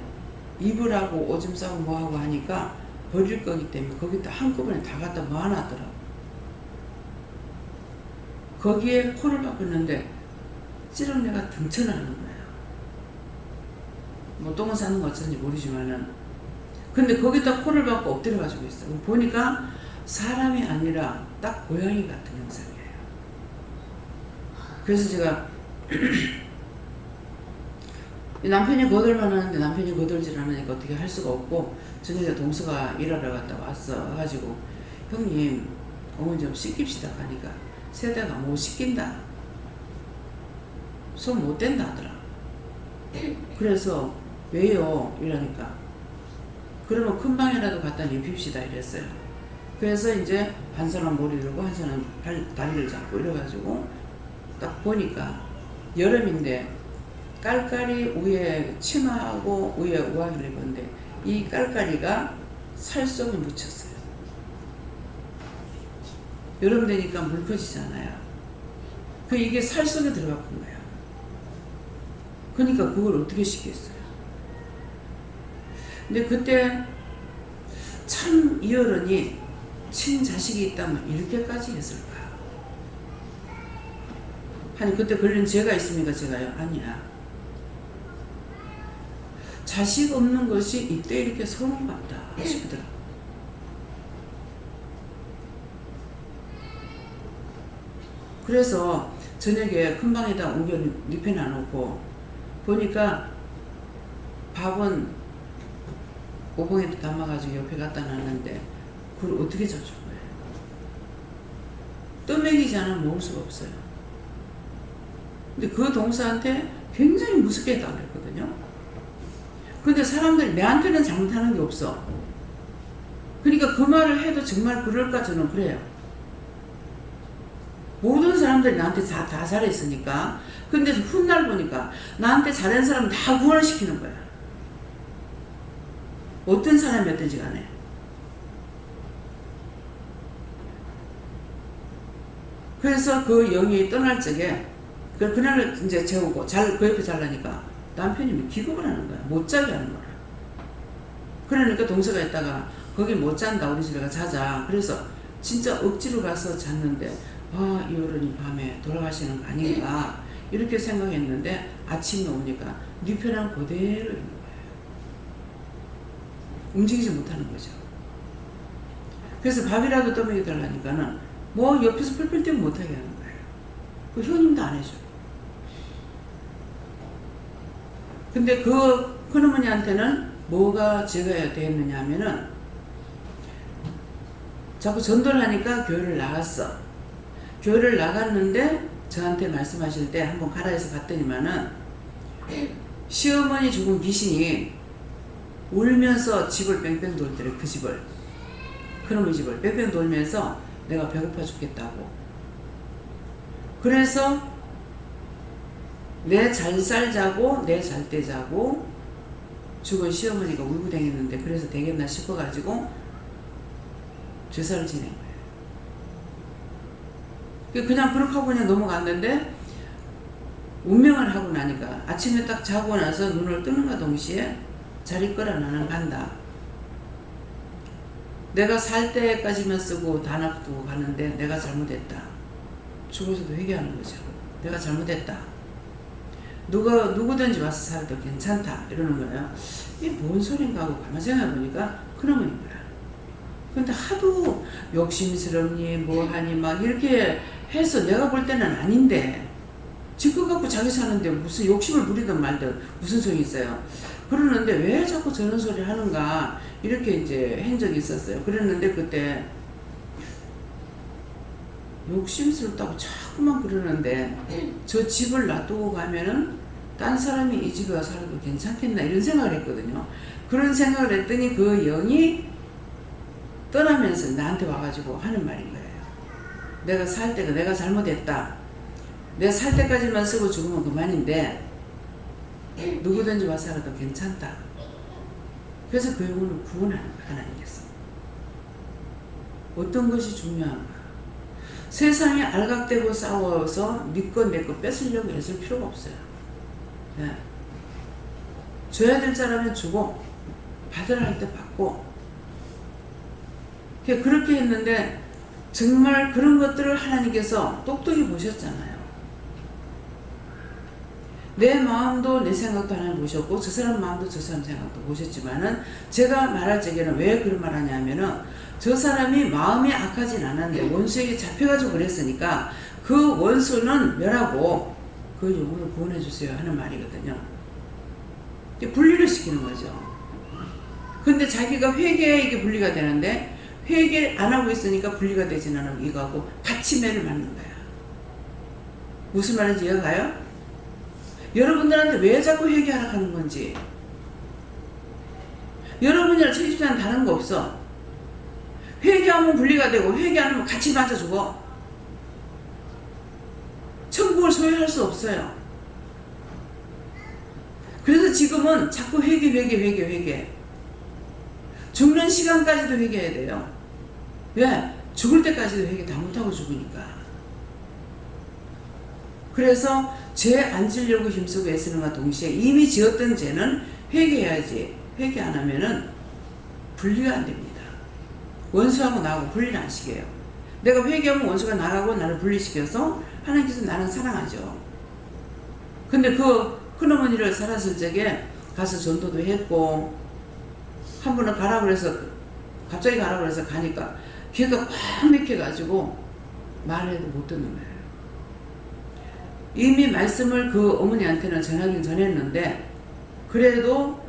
이불하고 오줌 싸고 뭐하고 하니까 버릴 거기 때문에 거기다 한꺼번에 다 갖다 모아놨더라고. 거기에 코를 박았는데 찌렁내가 등쳐나는 거예요. 뭐 똥을 싸는 거 어쩐지 모르지만은, 근데 거기다 코를 박고 엎드려가지고 있어. 보니까 사람이 아니라 딱 고양이 같은 형상이에요. 그래서 제가 남편이 거들만 하는데 남편이 거들질 않으니까 어떻게 할 수가 없고, 저녁에 동서가 일하러 갔다 와가지고 형님 어머니 좀 씻깁시다 하니까 세대가 못 씻긴다, 손 못 댄다 하더라. 그래서 왜요? 이러니까 그러면 큰 방이라도 갖다 입힙시다 이랬어요. 그래서 이제 한 사람 머리 들고 한 사람 다리를 잡고 이래가지고 딱 보니까 여름인데 깔깔이 위에 치마하고 위에 우아기를 입었는데 이 깔깔이가 살 속에 묻혔어요. 여름 되니까 물 퍼지잖아요. 이게 살 속에 들어간 거예요. 그러니까 그걸 어떻게 시켰어요. 근데 그때 참 이 어른이 친자식이 있다면 이렇게까지 했을까? 아니 그때 걸린 죄가 있습니까? 제가요? 아니야. 자식 없는 것이 이때 이렇게 서러운 것 같다 싶더라. 그래서 저녁에 큰 방에다 옮겨 눕혀놔놓고 보니까 밥은 오봉에 담아가지고 옆에 갖다 놨는데 그걸 어떻게 잡줄 거예요? 떠먹이지 않으면 먹을 수가 없어요. 근데 그 동서한테 굉장히 무섭게 했다고 그랬거든요. 근데 사람들이 내한테는 잘못하는 게 없어. 그러니까 그 말을 해도 정말 그럴까 저는 그래요. 모든 사람들이 나한테 다 잘했으니까. 근데 훗날 보니까 나한테 잘한 사람 다 구원시키는 거야. 어떤 사람이었든지 간에. 그래서 그 영이 떠날 적에 그날을 이제 재우고 그 옆에 잘라니까 남편이 기겁을 하는 거야. 못 자게 하는 거야. 그러니까 동서가 있다가 거기 못 잔다 우리 집에 가 자자. 그래서 진짜 억지로 가서 잤는데 이 어른이 밤에 돌아가시는 거 아닌가 이렇게 생각했는데 아침에 오니까 네 편한 그대로 있는 거예요. 움직이지 못하는 거죠. 그래서 밥이라도 떠먹여 달라니까는 뭐 옆에서 펄펄 뛰고 못하게 하는 거예요. 그 효님도 안 해줘. 근데 큰어머니한테는 뭐가 제가 되었느냐 하면은 자꾸 전도를 하니까 교회를 나갔어. 교회를 나갔는데 저한테 말씀하실 때 한번 가라 해서 갔더니만은 시어머니 죽은 귀신이 울면서 집을 뺑뺑 돌더래. 그 집을, 그놈의 집을 뺑뺑 돌면서 내가 배고파 죽겠다고. 그래서 내 잘 살자고 내 잘 때 자고 죽은 시어머니가 울고 다녔는데 그래서 되겠나 싶어가지고 제사를 지낸 거예요. 그냥 그렇게 하고 그냥 넘어갔는데 운명을 하고 나니까 아침에 딱 자고 나서 눈을 뜨는가 동시에 잘 있거라 나는 간다. 내가 살 때까지만 쓰고 다 놔두고 가는데 내가 잘못했다. 죽어서도 회개하는 거죠. 내가 잘못했다. 누구든지 와서 살아도 괜찮다 이러는 거예요. 이게 뭔 소린가 하고 가만 생각해보니까 그놈인 거야. 근데 하도 욕심스럽니 뭐하니 막 이렇게 해서 내가 볼 때는 아닌데 지금 갖고 자기 사는데 무슨 욕심을 부리든 말든 무슨 소용이 있어요. 그러는데 왜 자꾸 저런 소리 하는가 이렇게 이제 한 적이 있었어요. 그랬는데 그때 욕심스럽다고 자꾸만 그러는데 저 집을 놔두고 가면은 딴 사람이 이 집에 와서 살아도 괜찮겠나 이런 생각을 했거든요. 그런 생각을 했더니 그 영이 떠나면서 나한테 와가지고 하는 말인 거예요. 내가 살 때가 내가 잘못했다. 내가 살 때까지만 쓰고 죽으면 그만인데 누구든지 와서 살아도 괜찮다. 그래서 그 영혼을 구원하는 거야, 하나님께서. 어떤 것이 중요한가? 세상에 알각대고 싸워서 네 거 내 거 뺏으려고 애쓸 필요가 없어요. 네. 줘야 될 사람은 주고 받으라 할 때 받고. 그렇게 했는데 정말 그런 것들을 하나님께서 똑똑히 보셨잖아요. 내 마음도 내 생각도 하나님 보셨고 저 사람 마음도 저 사람 생각도 보셨지만은 제가 말할 적에는 왜 그런 말 하냐면은 저 사람이 마음이 악하진 않았는데 원수에게 잡혀가지고 그랬으니까 그 원수는 멸하고 그 영혼을 구원해 주세요 하는 말이거든요. 분리를 시키는 거죠. 근데 자기가 회개에 이게 분리가 되는데 회개 안 하고 있으니까 분리가 되진 않고 이거하고 같이 매를 맞는 거야. 무슨 말인지 이해가요? 여러분들한테 왜 자꾸 회개하라 하는 건지. 여러분이랑 책임자는 다른 거 없어. 회개하면 분리가 되고 회개 안 하면 같이 맞아 죽어. 천국을 소유할 수 없어요. 그래서 지금은 자꾸 회개. 죽는 시간까지도 회개해야 돼요. 왜? 죽을 때까지도 회개 다 못하고 죽으니까. 그래서 죄 안 지려고 힘쓰고 애쓰는과 동시에 이미 지었던 죄는 회개해야지. 회개 안 하면은 분리가 안 됩니다. 원수하고 나하고 분리를 안 시켜요. 내가 회개하면 원수가 나가고 나를 분리시켜서 하나님께서 나는 사랑하죠. 근데 큰 어머니를 살았을 적에 가서 전도도 했고 한 번은 가라고 그래서 갑자기 가라고 그래서 가니까 귀가 꽉 막혀가지고 말해도 못 듣는 거예요. 이미 말씀을 그 어머니한테는 전하긴 전했는데 그래도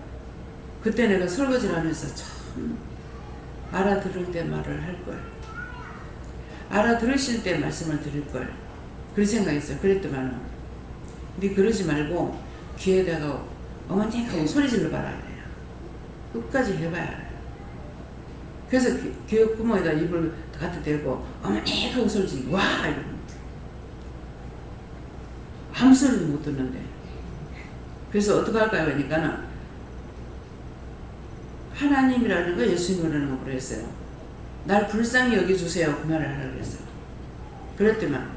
그때 내가 설거지를 하면서 참 알아들을 때 말을 할걸, 알아들으실 때 말씀을 드릴걸 그런 생각했어요. 그랬더만은 네 그러지 말고 귀에다가 어머니 하고 소리 질러봐라 그래요. 끝까지 해봐야 알아요. 그래서 귀 구멍에다 입을 갖다 대고 어머니 하고 소리 질러 와 이러면 아무 소리도 못 듣는데. 그래서 어떡할까요? 그러니까는 하나님이라는 거 예수님이라는 거 그랬어요. 날 불쌍히 여겨주세요. 그 말을 하라고 그랬어요. 그랬더만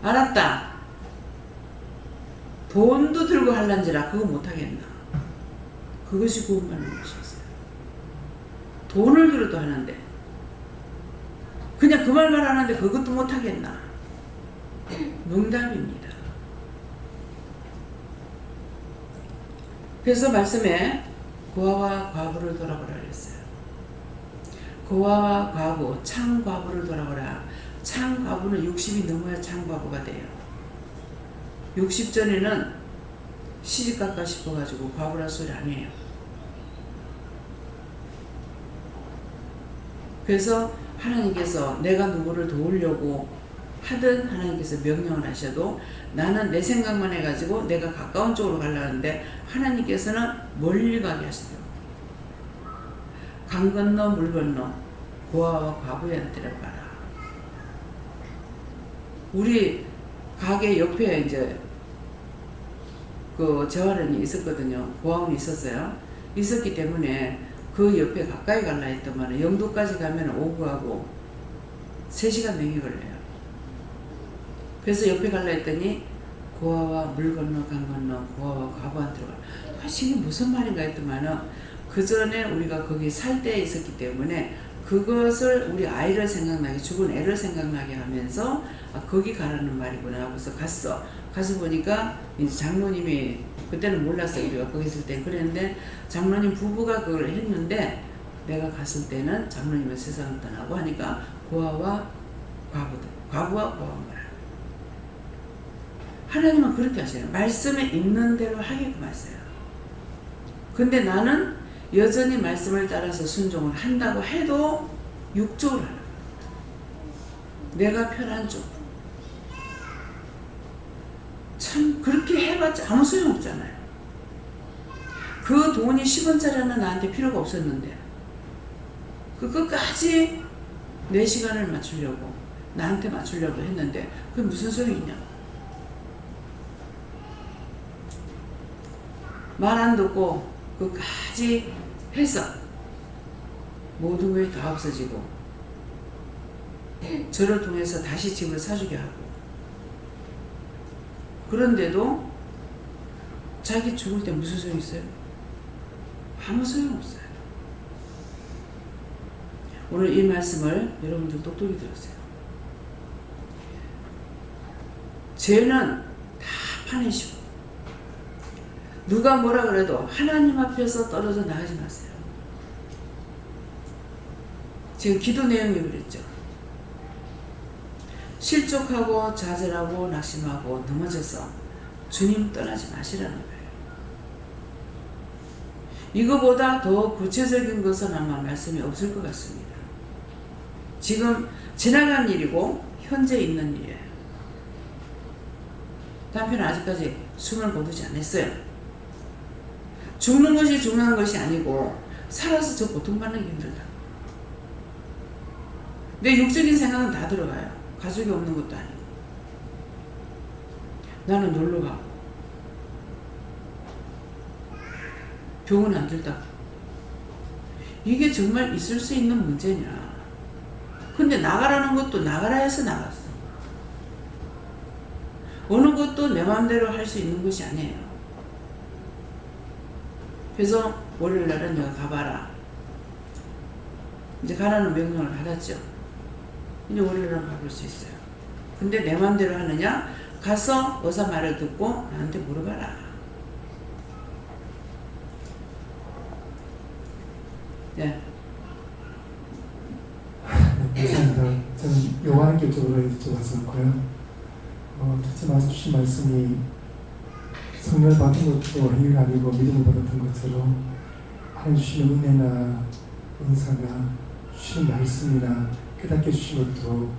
알았다. 돈도 들고 할란지라 그거 못하겠나. 그것이 구원받는 것이었어요. 돈을 들어도 하는데 그냥 그 말만 하는데 그것도 못하겠나. 농담입니다. 그래서 말씀에 고아와 과부를 돌아보라 그랬어요. 고아와 과부, 창과부를 돌아보라. 창과부는 60이 넘어야 창과부가 돼요. 60 전에는 시집갈까 싶어가지고 과부라 소리 안 해요. 그래서 하나님께서 내가 누구를 도우려고 하든 하나님께서 명령을 하셔도 나는 내 생각만 해가지고 내가 가까운 쪽으로 가려는데 하나님께서는 멀리 가게 하시더라고요. 강 건너 물 건너 고아와 과부한테를 봐라. 우리 가게 옆에 이제 그 재활원이 있었거든요. 고아원이 있었어요. 있었기 때문에 그 옆에 가까이 갈라 했더만 영도까지 가면 오구하고 3시간 넘게 걸려요. 그래서 옆에 갈라 했더니 고아와 물 건너 강 건너 고아와 과부한테 가. 이게 무슨 말인가 했더만은 그 전에 우리가 거기 살 때 있었기 때문에 그것을 우리 아이를 생각나게 죽은 애를 생각나게 하면서 거기 가라는 말이구나 하고서 갔어. 가서 보니까 이제 장로님이 그때는 몰랐어요. 우리가 거기 있을 때 그랬는데 장로님 부부가 그걸 했는데 내가 갔을 때는 장로님은 세상을 떠나고 하니까 고아와 과부와 고아와 하나님은 그렇게 하세요. 말씀에 있는 대로 하게끔 하세요. 근데 나는 여전히 말씀을 따라서 순종을 한다고 해도 육적으로 하는 거예요. 내가 편한 쪽. 참 그렇게 해봤자 아무 소용없잖아요. 그 돈이 10원짜리 하나 나한테 필요가 없었는데 그 끝까지 내 시간을 맞추려고 나한테 맞추려고 했는데 그게 무슨 소용이냐. 말 안 듣고 그까지 해서 모든 것이 다 없어지고 저를 통해서 다시 집을 사주게 하고 그런데도 자기 죽을 때 무슨 소용 있어요? 아무 소용 없어요. 오늘 이 말씀을 여러분들 똑똑히 들으세요. 죄는 다 파내시고 누가 뭐라 그래도 하나님 앞에서 떨어져 나가지 마세요. 지금 기도 내용이 그랬죠. 실족하고 좌절하고 낙심하고 넘어져서 주님 떠나지 마시라는 거예요. 이거보다 더 구체적인 것은 아마 말씀이 없을 것 같습니다. 지금 지나간 일이고 현재 있는 일이에요. 남편은 아직까지 숨을 거두지 않았어요. 죽는 것이 중요한 것이 아니고 살아서 저 고통받는 게 힘들다. 내 육적인 생각은 다 들어가요. 가족이 없는 것도 아니고. 나는 놀러 가고 병원 안 들다고. 이게 정말 있을 수 있는 문제냐. 근데 나가라는 것도 나가라 해서 나갔어. 어느 것도 내 마음대로 할 수 있는 것이 아니에요. 그래서 월요일 날은 내가 가봐라. 이제 가라는 명령을 받았죠. 이제 월요일 날 가볼 수 있어요. 근데 내 마음대로 하느냐? 가서 의사 말을 듣고 나한테 물어봐라. 네. 감사합니다. 저는 요한계 쪽으로 여쭤봤었고요. 듣지 마주신 말씀이 성령을 받은 것도 행위가 아니고 믿음을 받았던 것처럼 하나님 주시는 은혜나 은사나 주시는 말씀이나 깨닫게 주신 것도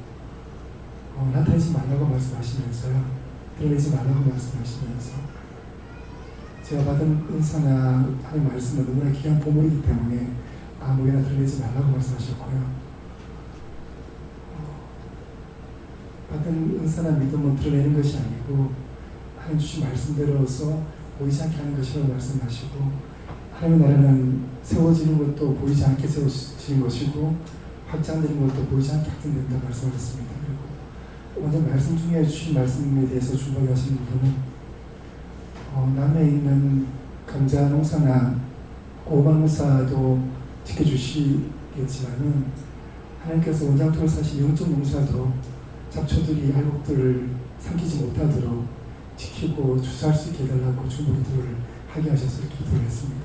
나타내지 말라고 말씀하시면서요. 드러내지 말라고 말씀하시면서 제가 받은 은사나 하나님 말씀은 너무나 귀한 보물이기 때문에 아무에나 드러내지 말라고 말씀하셨고요. 받은 은사나 믿음은 드러내는 것이 아니고 하나님 주신 말씀대로서 보이지 않게 하는 것이라고 말씀하시고 하나님의 나라는 세워지는 것도 보이지 않게 세워지는 것이고 확장되는 것도 보이지 않게 확장된다고 말씀하셨습니다. 그리고 오늘 말씀 중에 주신 말씀에 대해서 중요하게 하시는 부분은 남해에 있는 감자 농사나 고구마 농사도 지켜주시겠지만은 하나님께서 원장통을 사신 영적 농사도 잡초들이 알곡들을 삼키지 못하도록 지키고 주사할 수 있게 해달라고 주문들을 하게 하셔서 기도를 했습니다.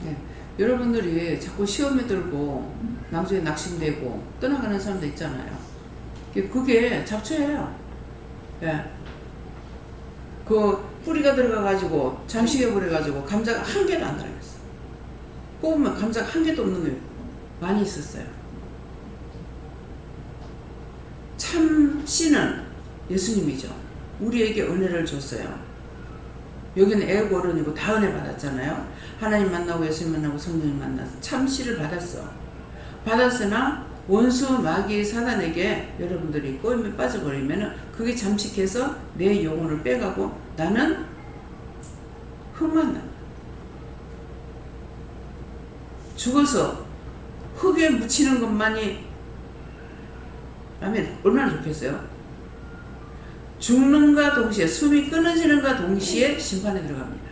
네. 여러분들이 자꾸 시험에 들고 나중에 낙심되고 떠나가는 사람도 있잖아요. 그게 잡초예요. 예. 그 뿌리가 들어가가지고 잠식해버려가지고 감자가 한 개도 안 들어갔어. 뽑으면 감자가 한 개도 없는 거예요. 많이 있었어요. 참 씨는 예수님이죠. 우리에게 은혜를 줬어요. 여기는 애고 어른이고 다 은혜 받았잖아요. 하나님 만나고 예수님 만나고 성령님 만나서 참 씨를 받았어. 받았으나 원수 마귀 사단에게 여러분들이 꼬임에 빠져버리면 그게 잠식해서 내 영혼을 빼가고 나는 흙만 난다. 죽어서 흙에 묻히는 것만이 라면 얼마나 좋겠어요? 죽는과 동시에 숨이 끊어지는과 동시에 심판에 들어갑니다.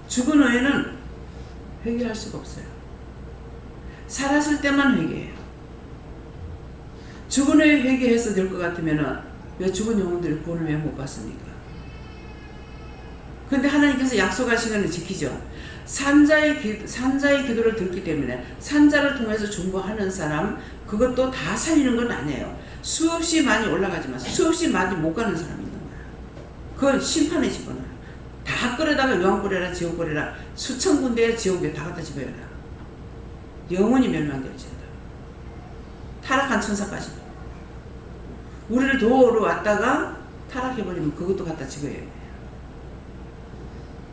죽은 후에는 회개할 수가 없어요. 살았을 때만 회개해요. 죽은 후에 회개해서 될 것 같으면 왜 죽은 영혼들이 구원을 왜 못 받습니까? 근데 하나님께서 약속하신 것을 지키죠. 산자의 기도를 듣기 때문에 산자를 통해서 중보하는 사람 그것도 다 살리는 건 아니에요. 수없이 많이 올라가지만 수없이 많이 못 가는 사람이 있는 거예요. 그건 심판에 집어넣어요. 다 끌어다가 요한 꼴이라 지옥 꼴이라 수천 군데에 지옥에 다 갖다 집어여라. 영원히 멸망될지어다. 타락한 천사까지. 우리를 도우러 왔다가 타락해버리면 그것도 갖다 집어야 돼요.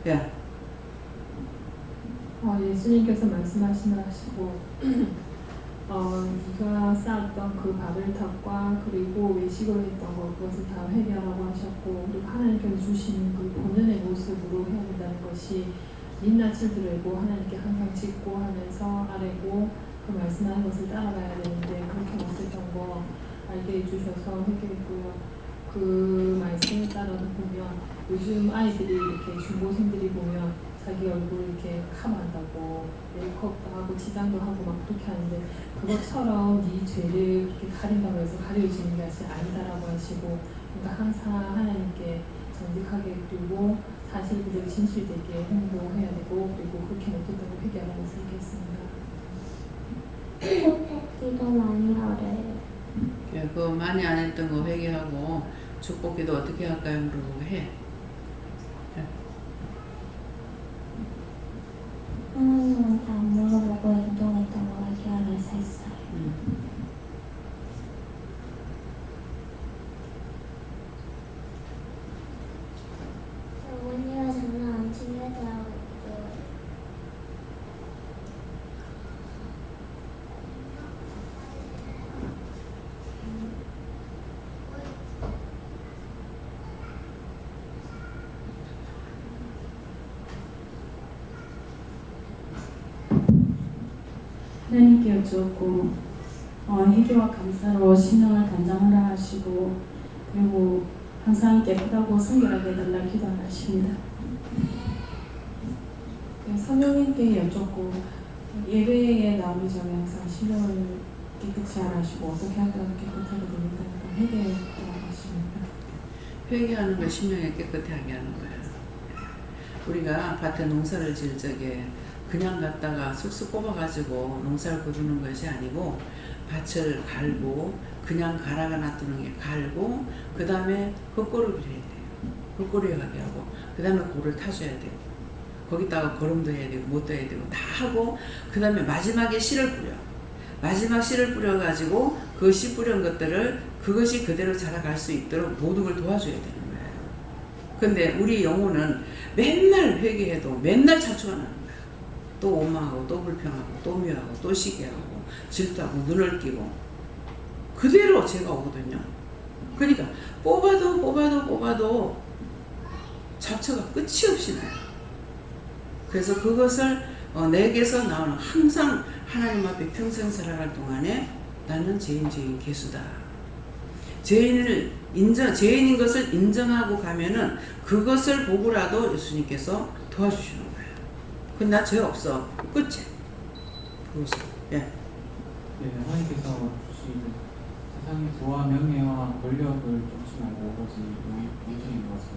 야. 예수님께서 말씀하시고 네가 쌓았던 그 바벨탑과 그리고 외식을 했던 것 그것을 다 회개하라고 하셨고 그리고 하나님께서 주시는 그 본연의 모습으로 해야 된다는 것이 민낯을 드리고 하나님께 항상 짓고 하면서 아뢰고 그 말씀하는 것을 따라가야 되는데 그렇게 못했던 거 알게 해주셔서 회개했고요. 그 말씀에 따라서 보면 요즘 아이들이 이렇게 중고생들이 보면 자기 얼굴 이렇게 카한다고 메이크업도 하고 지장도 하고 막 그렇게 하는데 그것처럼 네 죄를 그렇게 가린다고 해서 가려지는 것이 아니다라고 하시고 그러니까 항상 하나님께 정직하게 그리고 사실 그대로 진실되게 행동해야 되고 그리고 그렇게 못했다고 회개하라고 생각했습니다. 축복기도 많이 어려요. 그 많이 안 했던 거 회개하고 축복기도 어떻게 할까요? 물어보고 해. 하나님한테 안 물어보고 행동했던 거 회개하면서 했어요. 어머니가 장난 안 치게 하고 하나님께 여쭈었고 회개와 감사로 신앙을 단장하라 하시고 그리고 항상 깨끗하고 성결하게 해달라 기도하십니다. 선생님께 여쭙고 예배에 나오기 전에 항상 신앙을 깨끗이 하라 하시고 어떻게 하면 깨끗하게 됩니까? 회개하라고 하십니다. 회개하는 걸 심령에 깨끗하게 하는 거예요. 우리가 밭에 농사를 지을 적에 그냥 갔다가 쑥쑥 뽑아가지고 농사를 거두는 것이 아니고 밭을 갈고 그냥 가라가 놔두는 게 갈고 그 다음에 흙고르기를 해야 돼요. 흙고르게 하고 그 다음에 고를 타줘야 돼요. 거기다가 거름도 해야 되고 못도 해야 되고 다 하고 그 다음에 마지막에 씨를 뿌려. 마지막 씨를 뿌려가지고 그 씨 뿌린 것들을 그것이 그대로 자라갈 수 있도록 모든 걸 도와줘야 되는 거예요. 근데 우리 영혼은 맨날 회개해도 맨날 자초가 나는 거예요. 또 원망하고 또 불평하고 또 미워하고 또 시기하고 질투하고 눈을 끼고 그대로 죄가 오거든요. 그러니까 뽑아도 잡초가 끝이 없이 나요. 그래서 그것을 내게서 나오는 항상 하나님 앞에 평생 살아갈 동안에 나는 죄인 개수다. 죄인인 것을 인정하고 가면은 그것을 보고라도 예수님께서 도와주시는 거예요. 근데 나 죄 없어. 끝이. 그것을. 예. 네, 하나님께서 주신 세상의 부와 명예와 권력을 쫓지 말고 오로지 영적인 것을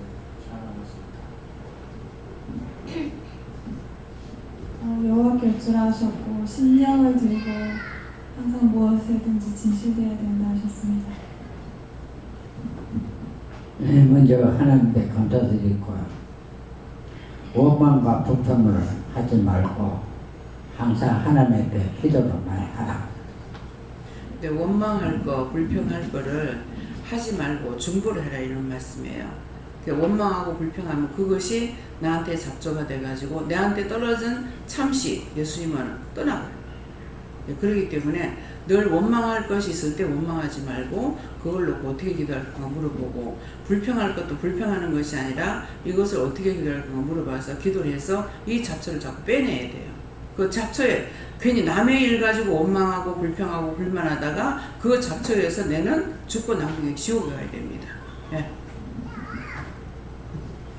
잘하고 있습니다. 여호와께 여쭈라 하셨고 신령을 들고 항상 무엇이든지 진실되어야 된다 하셨습니다. 먼저 하나님께 감사드리고 원망과 불평을 하지 말고 항상 하나님 앞에 기도를 많이 하라. 근데 원망할 거, 불평할 거를 하지 말고 중보를 해라 이런 말씀이에요. 원망하고 불평하면 그것이 나한테 잡초가 돼가지고 내한테 떨어진 참시 예수님은 떠나버려요. 그렇기 때문에 늘 원망할 것이 있을 때 원망하지 말고 그걸 놓고 어떻게 기도할까 물어보고 불평할 것도 불평하는 것이 아니라 이것을 어떻게 기도할까 물어봐서 기도를 해서 이 잡초를 자꾸 빼내야 돼요. 그 잡초에 괜히 남의 일 가지고 원망하고 불평하고 불만하다가 그 잡초에서 내는 죽고 나중에 지옥에 가야 됩니다. 예.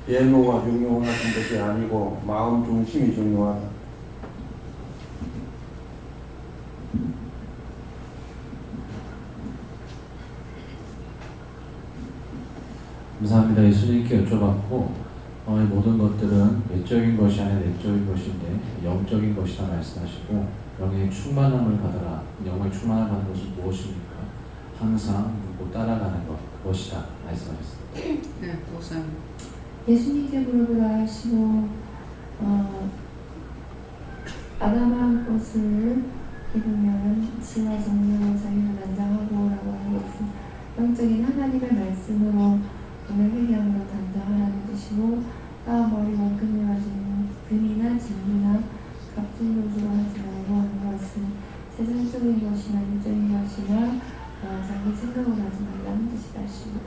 예노가 중요한 것이 아니고 마음 중심이 중요하다. 감사합니다. 예수님께 여쭤봤고 이 모든 것들은 외적인 것이 아니라 내적인 것인데 영적인 것이다 말씀하시고 영의 충만함을 받아라. 영의 충만함을 받는 것은 무엇입니까? 항상 누구 따라가는 것 그것이다 말씀하셨습니다. 네, 목사님. 예수님께 물어보라 하시고 아담한 것을 입으면 지와 정령으로 자기를 단장하고라고 하는 것은 영적인 하나님의 말씀으로 오늘 회개함으로 단장하라는 뜻이고 머리 원금에 가지는 금이나 진주나 갑진로주로 하지 말고 하는 것은 세상적인 것이나 육적인 것이나 자기 생각으로 하지 말라는 뜻이다 하십니다.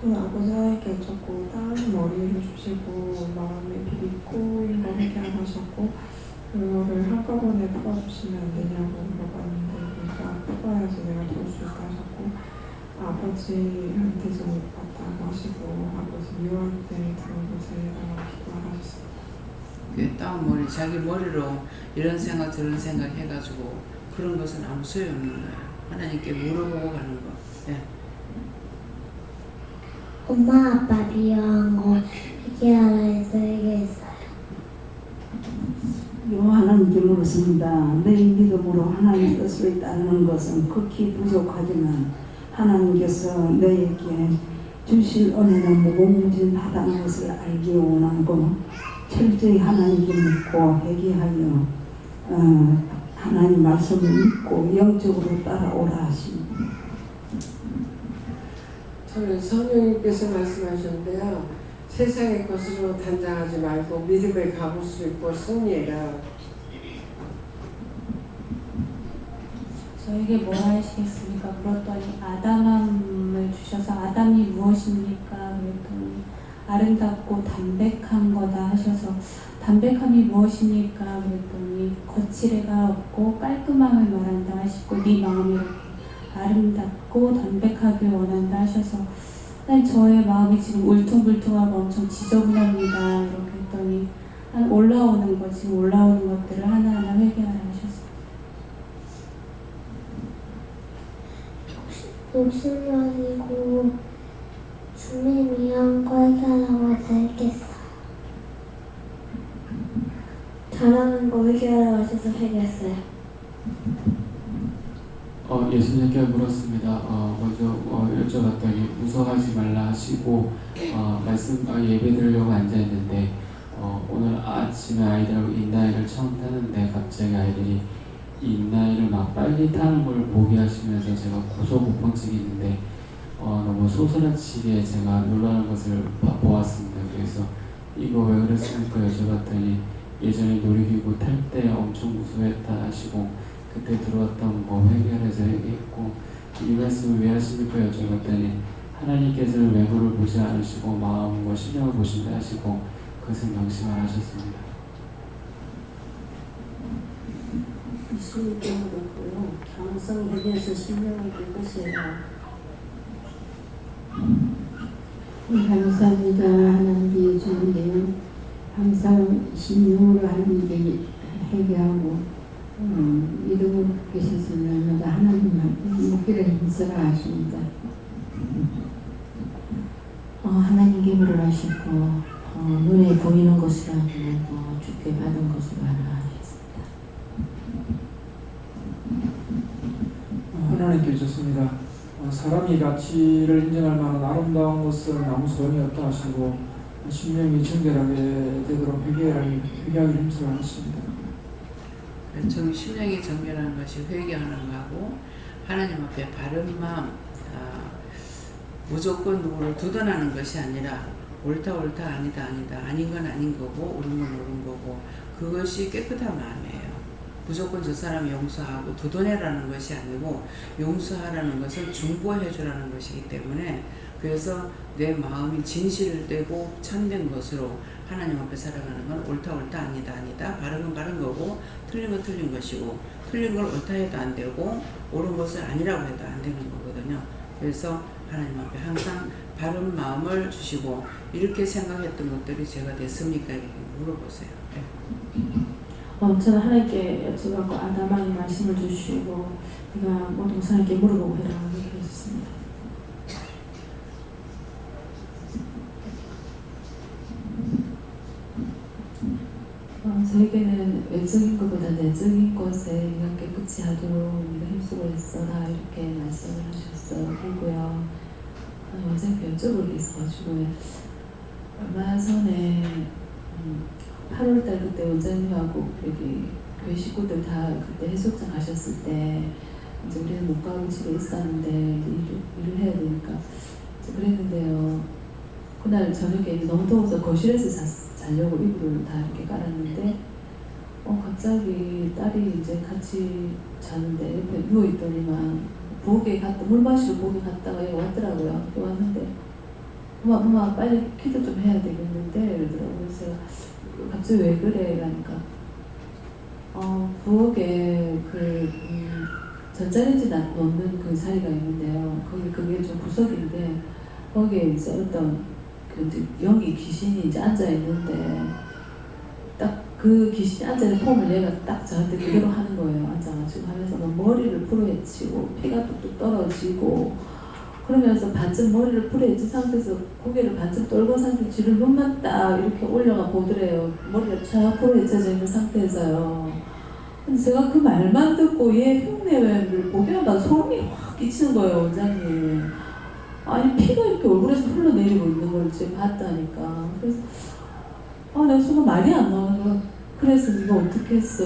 아버지 하나님께 여쭙고 땀 머리를 주시고 마음에 비비고인 거 회개하라 하셨고 그거를 한꺼번에 풀어주시면 안 되냐고 물어봤는데 그러니까 풀어야지 내가 도울 수 있다 하셨고 아버지한테 좀 왔다고 하시고 아버지 미워할 때 그런 곳에다가 기도하라 하셨습니다. 그 다운 머리, 자기 머리로 이런 생각 저런 생각 해가지고 그런 것은 아무 소용없는 거예요. 하나님께 물어보고 가는 거. 네. 엄마 아빠 미워한 거 회개하라 해서 회개했어요. 하나님께 물었습니다. 너희 믿음으로 하나님 뜻을 따르는 것은 극히 부족하지만 하나님께서 너희에게 주실 은혜는 무궁무진하다는 것을 알기 원하고 철저히 하나님께 묻고 회개하여 하나님 말씀을 믿고 영적으로 따라오라 하십니다. 저는 성령님께서 말씀하셨는데요. 세상의 것으로 단장하지 말고 믿음의 갑옷을 입고 승리해라. 저에게 뭐라 하시겠습니까? 물었더니 아담함을 주셔서 아담이 무엇입니까? 그랬더니 아름답고 담백한 거다 하셔서 담백함이 무엇입니까? 그랬더니 거칠애가 없고 깔끔함을 말한다 하시고 네 마음이 이렇게 아름답고 담백하길 원한다 하셔서 저의 마음이 지금 울퉁불퉁하고 엄청 지저분합니다. 이렇게 했더니 올라오는 것, 지금 올라오는 것들을 하나하나 회개하라 하셨습니다. 욕심가지고 주님이 한 거 회개하라고 해서 회개했어요. 잘하는 거 회개하라고 하셔서 회개했어요. 예수님께 물었습니다. 먼저 여쭤봤더니 무서워하지 말라 하시고 말씀 예배 드리려고 앉아있는데 오늘 아침에 아이들하고 인라인을 처음 타는데 갑자기 아이들이 이 인라인을 막 빨리 타는 걸 보게 하시면서 제가 고소고팡증이 있는데 너무 소스라치게 제가 놀라는 것을 보았습니다. 그래서 이거 왜 그랬습니까? 여쭤봤더니 예전에 놀이기구 탈 때 엄청 무서워했다 하시고 그때 들어왔던 거 회개해서 얘기했고 이 말씀을 왜 하십니까? 여쭤봤더니 하나님께서는 외모를 보지 않으시고 마음과 신령을 보신다 하시고 그것을 명심을 하셨습니다. 예수님께 물었고요. 경성에 대해서 신령을 깨끗이해라. 감사합니다. 하나님께 주는데요. 항상 신령으로 하나님께 회개하고 믿음으로 계셨으면 날마다 하나님 묵기를 힘쓰라 하십니다. 하나님께 물을 하시고 눈에 보이는 것을 하지 말고 주께 받은 것을 하라 하셨습니다. 하나님께 주셨습니다. 사람이 가치를 인정할 만한 아름다운 것은 아무 소용이 없다 하시고 심령이 정결하게 되도록 회개하기를 힘쓰라 하십니다. 정 심령이 정결한 것이 회개하는 거하고 하나님 앞에 바른 마음, 무조건 누구를 두둔하는 것이 아니라 옳다 아니다 아닌 건 아닌 거고 옳은 건 옳은 거고 그것이 깨끗한 마음이에요. 무조건 저 사람 용서하고 두둔해라는 것이 아니고 용서하라는 것은 중보해 주라는 것이기 때문에 그래서 내 마음이 진실되고 참된 것으로 하나님 앞에 살아가는 건 옳다 아니다 바른 건 바른 거고 틀린 건 틀린 것이고 틀린 걸 옳다 해도 안 되고 옳은 것을 아니라고 해도 안 되는 거거든요. 그래서 하나님 앞에 항상 바른 마음을 주시고 이렇게 생각했던 것들이 제가 됐습니까? 이렇게 물어보세요. 네. 저는 하나님께 여쭤봤고 아담하게 말씀을 주시고 내가 모든 것을 하나님께 물어보고 해라 이렇게 해주셨습니다. 저에게는 외적인 것보다 내적인 것에 네가 깨끗이 하도록 네가 힘쓰고 있어라 이렇게 말씀을 하셨고요. 원장님께 여쭤볼 게 있어가지고 얼마 전에 8월달 그때 원장님하고 여기 교회 식구들 다 그때 해수욕장 가셨을 때 이제 우리는 못 가고 집에 있었는데 이제 일을 해야 되니까 이제 그랬는데요. 그날 저녁에 이제 너무 더워서 거실에서 자려고 이불을 다 이렇게 깔았는데 갑자기 딸이 이제 같이 자는데 옆에 누워있더니만 부엌에 갔다 물 마시러 부엌에 갔다가 여기 왔더라고요. 여기 왔는데 엄마 빨리 기도 좀 해야 되겠는데 이러더라고요. 그래서 제가 갑자기 왜 그래? 이러니까 부엌에 전자레인지 넣는 그 자리가 있는데요. 그게 좀 구석인데 거기에 이제 어떤 영이 귀신이 이제 앉아 있는데 딱 그 귀신이 앉아 있는 폼을 얘가 딱 저한테 그대로 하는 거예요. 앉아가지고 하면서 막 머리를 풀어헤치고 피가 뚝뚝 떨어지고 그러면서 반쯤 머리를 풀어헤친 상태에서 고개를 반쯤 떨군 상태에서 뒤를 눈만 딱 이렇게 올려가 보더래요. 머리가 쫙 풀어헤쳐져 있는 상태에서요. 근데 제가 그 말만 듣고 얘 흉내를 보기만 봐도 소름이 확 끼치는 거예요, 원장님. 아니 피가 이렇게 얼굴에서 흘러내리고 있는 걸 제가 봤다니까. 그래서 내가 순간 말이 안 나오는 거야. 그래서 이거 어떻게 했어?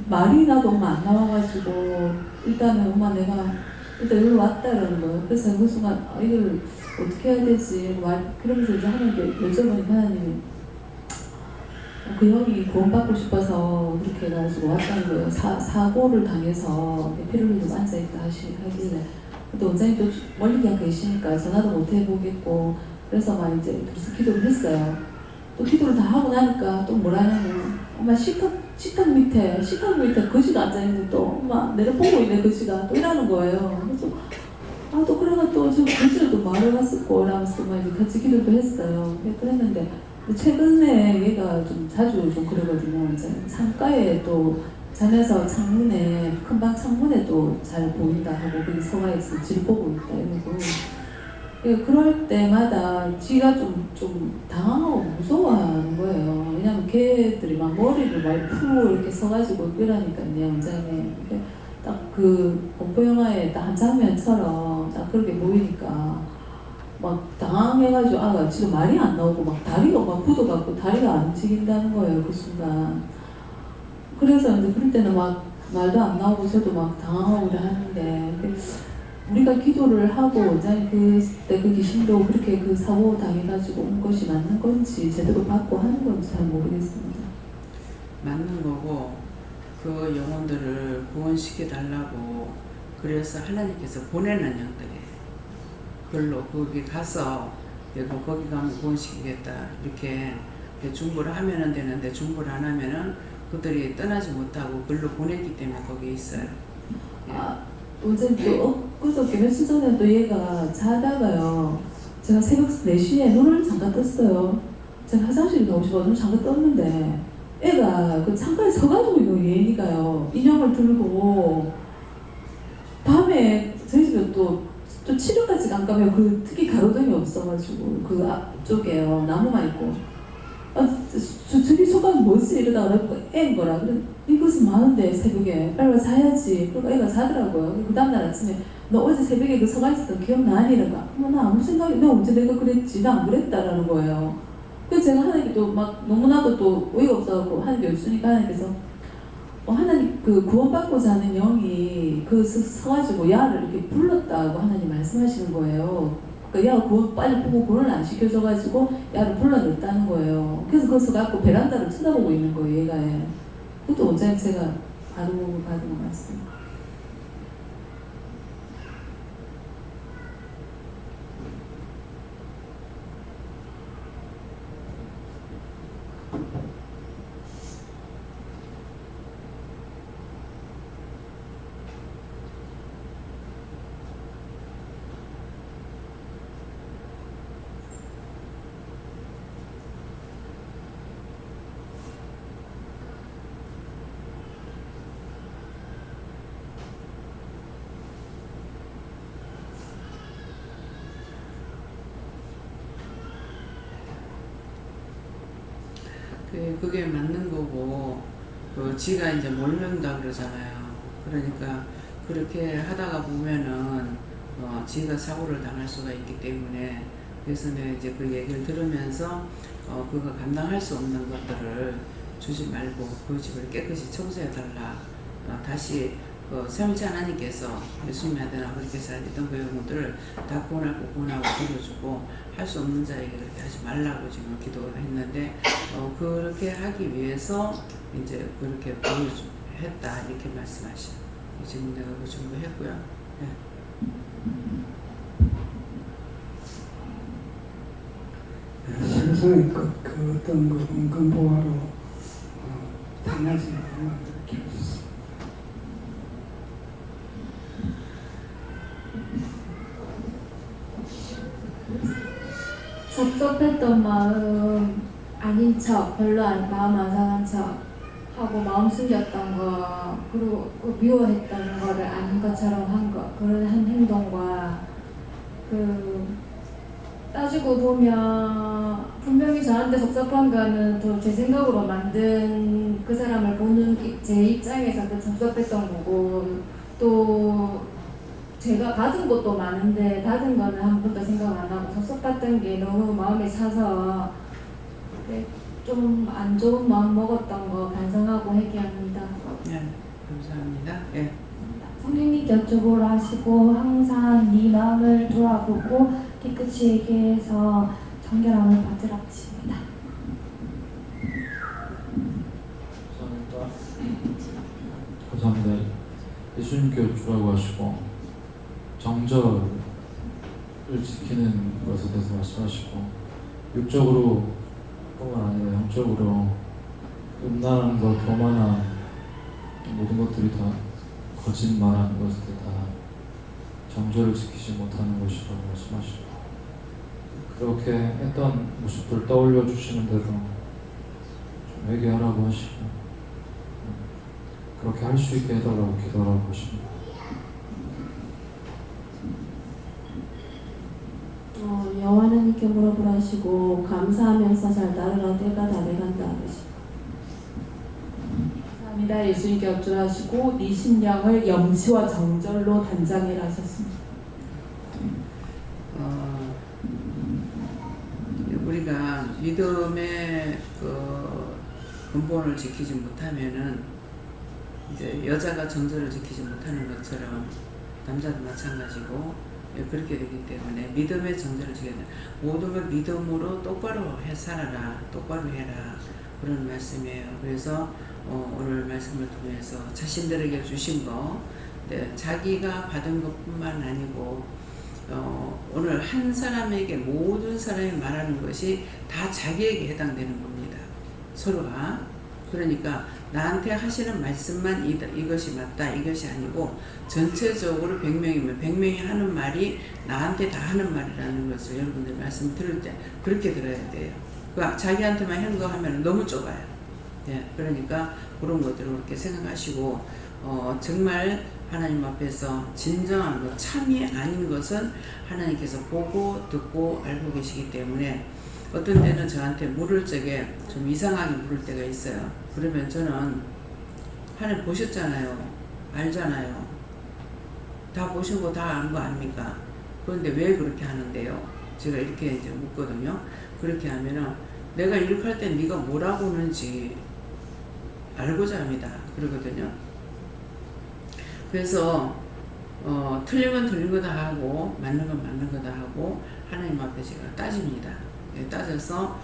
말이 나도 엄마 안 나와가지고 일단은 엄마 내가 일단 여기 왔다 이러는 거예요. 그래서 그 순간 이걸 어떻게 해야 되지? 그러면서 이제 하나님께 여쭤보니까 하나님이 그 형이 구원받고 싶어서 그렇게 해가지고 왔다는 거예요. 사고를 당해서 피를 흘리고 앉아있다 하길래 또 원장님도 멀리 그냥 계시니까 전화도 못 해보겠고 그래서 막 이제 기도를 했어요. 또 기도를 다 하고 나니까 또 뭐라냐면 엄마 식탁 밑에 거지가 앉아있는데 또 엄마 내가 보고 있네 거지가 또 이러는 거예요. 그래서 또 그러면 또 저 거지를 또 말을 갔었고 이러면서 막 이제 같이 기도도 했어요. 또 했는데 최근에 얘가 좀 자주 좀 그러거든요. 이제 창가에 또 자면서 창문에 큰방 창문에 또 잘 보인다 하고 거기 서가있어 질 보고 있다 이러고 그럴 때마다 지가 좀 당황하고 무서워하는 거예요. 왜냐면 걔들이 막 머리를 많이 풀고 이렇게 서가지고 이러니까요, 원장님. 딱 그 공포 영화의 딱 한 장면처럼 딱 그렇게 보이니까 막 당황해가지고 아가 지금 말이 안 나오고 막 다리가 막 굳어갖고 다리가 안 움직인다는 거예요, 그 순간. 그래서 이제 그럴 때는 막 말도 안 나오고 저도 막 당황하고 하는데 우리가 기도를 하고 원장님 그때 그 귀신도 그렇게 그 사고 당해가지고 온 것이 맞는 건지 제대로 받고 하는 건지 잘 모르겠습니다. 맞는 거고 그 영혼들을 구원시켜 달라고 그래서 하나님께서 보내는 영들이에요. 그걸로 거기 가서 내가 거기 가면 구원시키겠다 이렇게 중보를 하면은 되는데 중보를 안 하면은 그들이 떠나지 못하고 그걸로 보냈기 때문에 거기에 있어요. 어제 또 엊그저께 며칠 전에 또 얘가 자다가요. 제가 새벽 4시에 눈을 잠깐 떴어요. 제가 화장실에 가고 싶어서 눈을 잠깐 떴는데 애가 그 창가에 서가지고 있는 얘기가요. 인형을 들고 밤에 저희 집에 또 치료까지 깜깜해요. 그 특히 가로등이 없어가지고 그 앞쪽에요. 나무만 있고 저기 소감이 뭐지? 이러다가 애인 거라. 그래, 이것은 많은데 새벽에 빨리 와서 자야지. 그러니까 애가 자더라고요. 그 다음날 아침에 너 어제 새벽에 그 서가 있었던 기억나니? 이러니까 나 아무 생각이 나 언제 내가 그랬지? 나 안 그랬다라는 거예요. 그래서 제가 하나님께 또 막 너무나도 또 어이가 없어갖고 하나님께 여쭈니까 하나님께서 하나님 그 구원받고자 하는 영이 그 서가지고 야를 이렇게 불렀다고 하나님 말씀하시는 거예요. 야가 빨리 보고 구원을 안 시켜줘가지고 야를 불러냈다는 거예요. 그래서 거기서 갖고 베란다를 쳐다보고 있는 거예요, 얘가. 그것도 원장님 제가 바로 받은 거 맞습니다. 그게 맞는 거고 지가 이제 몰른다 그러잖아요. 그러니까 그렇게 하다가 보면은 지가 사고를 당할 수가 있기 때문에 그래서 내가 이제 그 얘기를 들으면서 그거 감당할 수 없는 것들을 주지 말고 그 집을 깨끗이 청소해 달라. 다시 세운치 하나님께서 예수님한테나 그렇게 살았던 그 영혼들을 다 구원하고 돌려주고 할 수 없는 자에게 그렇게 하지 말라고 지금 기도를 했는데 그렇게 하기 위해서 이제 그렇게 했다 이렇게 말씀하시죠. 지금 내가 그 정도 했고요. 네. 세상의 그 어떤 그 은근보화로 당하지 말라 이렇게 하셨습니다. 섭섭했던 마음 아닌 척, 별로 마음 안 상한 척 하고 마음 숨겼던 거, 그리고 미워했던 거를 아닌 것처럼 한 거, 그런 한 행동과 따지고 보면 분명히 저한테 섭섭한 거는 또 제 생각으로 만든 그 사람을 보는 제 입장에서 그 섭섭했던 거고, 또 제가 받은 것도 많은데 받은 거는 한 번도 생각 안 하고 섭섭했던 게 너무 마음에 차서 좀 안 좋은 마음 먹었던 거 반성하고 회개합니다. 네, 감사합니다. 예. 성령님께 여쭤보라 하시고 항상 네 마음을 돌아보고 깨끗이 얘기해서 정결함을 받으라 하십니다. 감사합니다. 예수님께 여쭈라고 하시고 정절을 지키는 것에 대해서 말씀하시고 육적으로 뿐만 아니라 영적으로 음란한 것, 교만한 모든 것들이 다 거짓말하는 것들 다 정절을 지키지 못하는 것이라고 말씀하시고 그렇게 했던 모습들 떠올려 주시는 대로 좀 회개하라고 하시고 그렇게 할 수 있게 해달라고 기도하라고 하십니다. 여호와 하나님께 물어보라 하시고 감사하면서 잘 따르라 때가 다 돼간다 하시고 감사합니다. 예수님께 여쭈라 하시고 네 심령을 염치와 정절로 단장해라 하셨습니다. 우리가 믿음의 그 근본을 지키지 못하면은 이제 여자가 정절을 지키지 못하는 것처럼 남자도 마찬가지고 그렇게 되기 때문에 믿음의 정절을 지켜야 돼. 모든 걸 믿음으로 똑바로 살아라, 똑바로 해라 그런 말씀이에요. 그래서 오늘 말씀을 통해서 자신들에게 주신 거, 자기가 받은 것뿐만 아니고 오늘 한 사람에게 모든 사람이 말하는 것이 다 자기에게 해당되는 겁니다. 서로가. 그러니까 나한테 하시는 말씀만 이것이 맞다 이것이 아니고 전체적으로 100명이면 100명이 하는 말이 나한테 다 하는 말이라는 것을 여러분들 말씀 들을 때 그렇게 들어야 돼요. 그러니까 자기한테만 하는 거 하면 너무 좁아요. 네, 그러니까 그런 것들을 그렇게 생각하시고 정말 하나님 앞에서 진정한 것, 참이 아닌 것은 하나님께서 보고 듣고 알고 계시기 때문에 어떤 때는 저한테 물을 적에 좀 이상하게 물을 때가 있어요. 그러면 저는 하나님 보셨잖아요. 알잖아요. 다 보시고 다 아는 거 아닙니까? 그런데 왜 그렇게 하는데요? 제가 이렇게 이제 묻거든요. 그렇게 하면은 내가 이렇게 할 때 네가 뭐라고 하는지 알고자 합니다. 그러거든요. 그래서 틀린 건 틀린 거다 하고 맞는 건 맞는 거다 하고 하나님 앞에 제가 따집니다. 따져서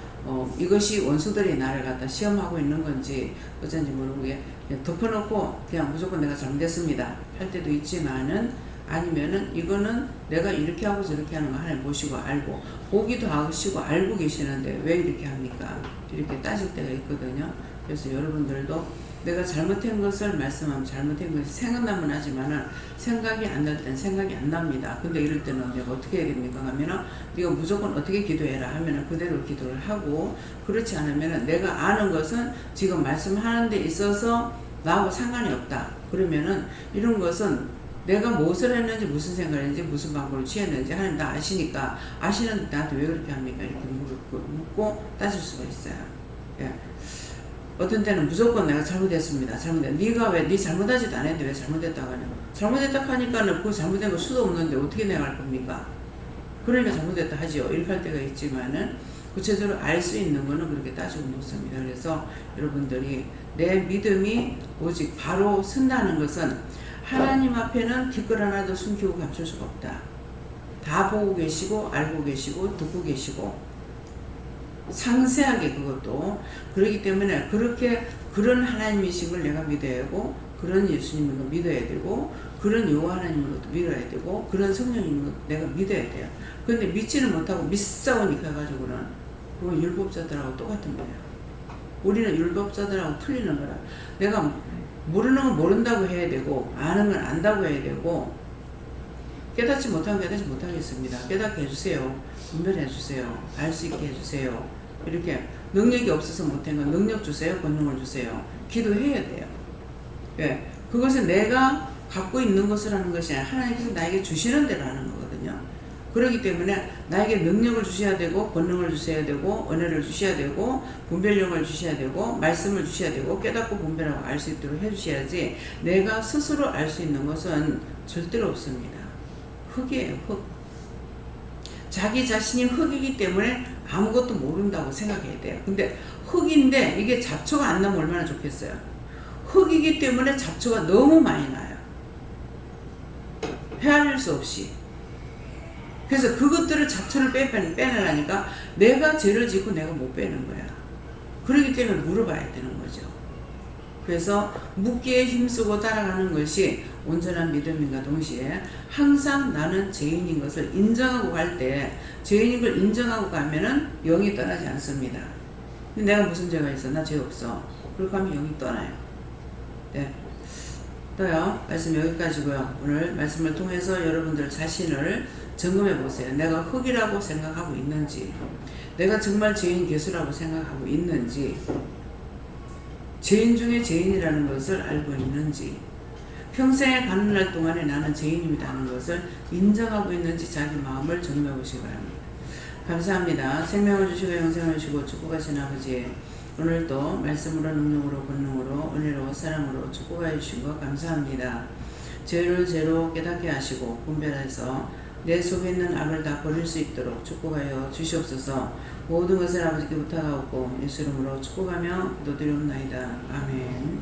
이것이 원수들이 나를 갖다 시험하고 있는 건지 어쩐지 모르고 그냥 덮어놓고 그냥 무조건 내가 잘못했습니다 할 때도 있지만은 아니면은 이거는 내가 이렇게 하고 저렇게 하는 거 하나님 보시고 알고 보기도 하시고 알고 계시는데 왜 이렇게 합니까? 이렇게 따질 때가 있거든요. 그래서 여러분들도 내가 잘못한 것을 말씀하면 잘못한 것이 생각나면 하지만은 생각이 안 날 땐 생각이 안 납니다. 근데 이럴 때는 내가 어떻게 해야 됩니까? 하면은 네가 무조건 어떻게 기도해라 하면은 그대로 기도를 하고 그렇지 않으면은 내가 아는 것은 지금 말씀하는 데 있어서 나하고 상관이 없다. 그러면은 이런 것은 내가 무엇을 했는지 무슨 생각을 했는지 무슨 방법을 취했는지 하나님 다 아시니까 아시는데 나한테 왜 그렇게 합니까? 이렇게 묻고 따질 수가 있어요. 예. 어떤 때는 무조건 내가 잘못했습니다. 네가 왜 네 잘못하지도 않았는데 왜 잘못했다고 하냐. 잘못했다 하니까는 그거 잘못된 거 수도 없는데 어떻게 내가 할 겁니까? 그러니까 잘못했다 하죠. 이렇게 할 때가 있지만은 구체적으로 알 수 있는 거는 그렇게 따지고 놓습니다. 그래서 여러분들이 내 믿음이 오직 바로 선다는 것은 하나님 앞에는 뒷걸 하나도 숨기고 감출 수가 없다. 다 보고 계시고 알고 계시고 듣고 계시고 상세하게 그것도 그렇기 때문에 그런 하나님이신 걸 내가 믿어야 하고 그런 예수님을 믿어야 되고 그런 여호와 하나님을 믿어야 되고 그런 성령님을 내가 믿어야 돼요. 그런데 믿지는 못하고 믿사오니까 해가지고는 그건 율법자들하고 똑같은 거예요. 우리는 율법자들하고 틀리는 거라. 내가 모르는 건 모른다고 해야 되고 아는 건 안다고 해야 되고 깨닫지 못하면 깨닫지 못하겠습니다. 깨닫게 해주세요. 분별해 주세요. 알 수 있게 해주세요. 이렇게 능력이 없어서 못한 건 능력 주세요. 권능을 주세요. 기도해야 돼요. 왜? 그것은 내가 갖고 있는 것을 하는 것이 아니라 하나님께서 나에게 주시는 대로 하는 거거든요. 그렇기 때문에 나에게 능력을 주셔야 되고 권능을 주셔야 되고 은혜를 주셔야 되고 분별력을 주셔야 되고 말씀을 주셔야 되고 깨닫고 분별하고 알 수 있도록 해주셔야지 내가 스스로 알 수 있는 것은 절대로 없습니다. 흙이에요. 흙. 자기 자신이 흙이기 때문에 아무것도 모른다고 생각해야 돼요. 근데 흙인데 이게 잡초가 안 나면 얼마나 좋겠어요. 흙이기 때문에 잡초가 너무 많이 나요. 헤아릴 수 없이. 그래서 그것들을 잡초를 빼내려니까 내가 죄를 짓고 내가 못 빼는 거야. 그렇기 때문에 물어봐야 되는 거죠. 그래서 묻기에 힘쓰고 따라가는 것이 온전한 믿음인가 동시에 항상 나는 죄인인 것을 인정하고 갈 때 죄인인 걸 인정하고 가면은 영이 떠나지 않습니다. 근데 내가 무슨 죄가 있어? 나 죄 없어. 그렇게 하면 영이 떠나요. 네. 또요, 말씀 여기까지고요. 오늘 말씀을 통해서 여러분들 자신을 점검해 보세요. 내가 흙이라고 생각하고 있는지, 내가 정말 죄인 개수라고 생각하고 있는지, 죄인 중에 죄인이라는 것을 알고 있는지, 평생에 가는 날 동안에 나는 죄인이라는 것을 인정하고 있는지 자기 마음을 점검해 보시기 바랍니다. 감사합니다. 생명을 주시고 영생을 주시고 축복하신 아버지, 오늘도 말씀으로 능력으로 권능으로 은혜로 사랑으로 축복하여 주신 것 감사합니다. 죄를 죄로 깨닫게 하시고 분별해서 내 속에 있는 악을 다 버릴 수 있도록 축복하여 주시옵소서. 모든 것을 아버지께 부탁하고 예수 이름으로 축복하며 기도드리옵나이다. 아멘.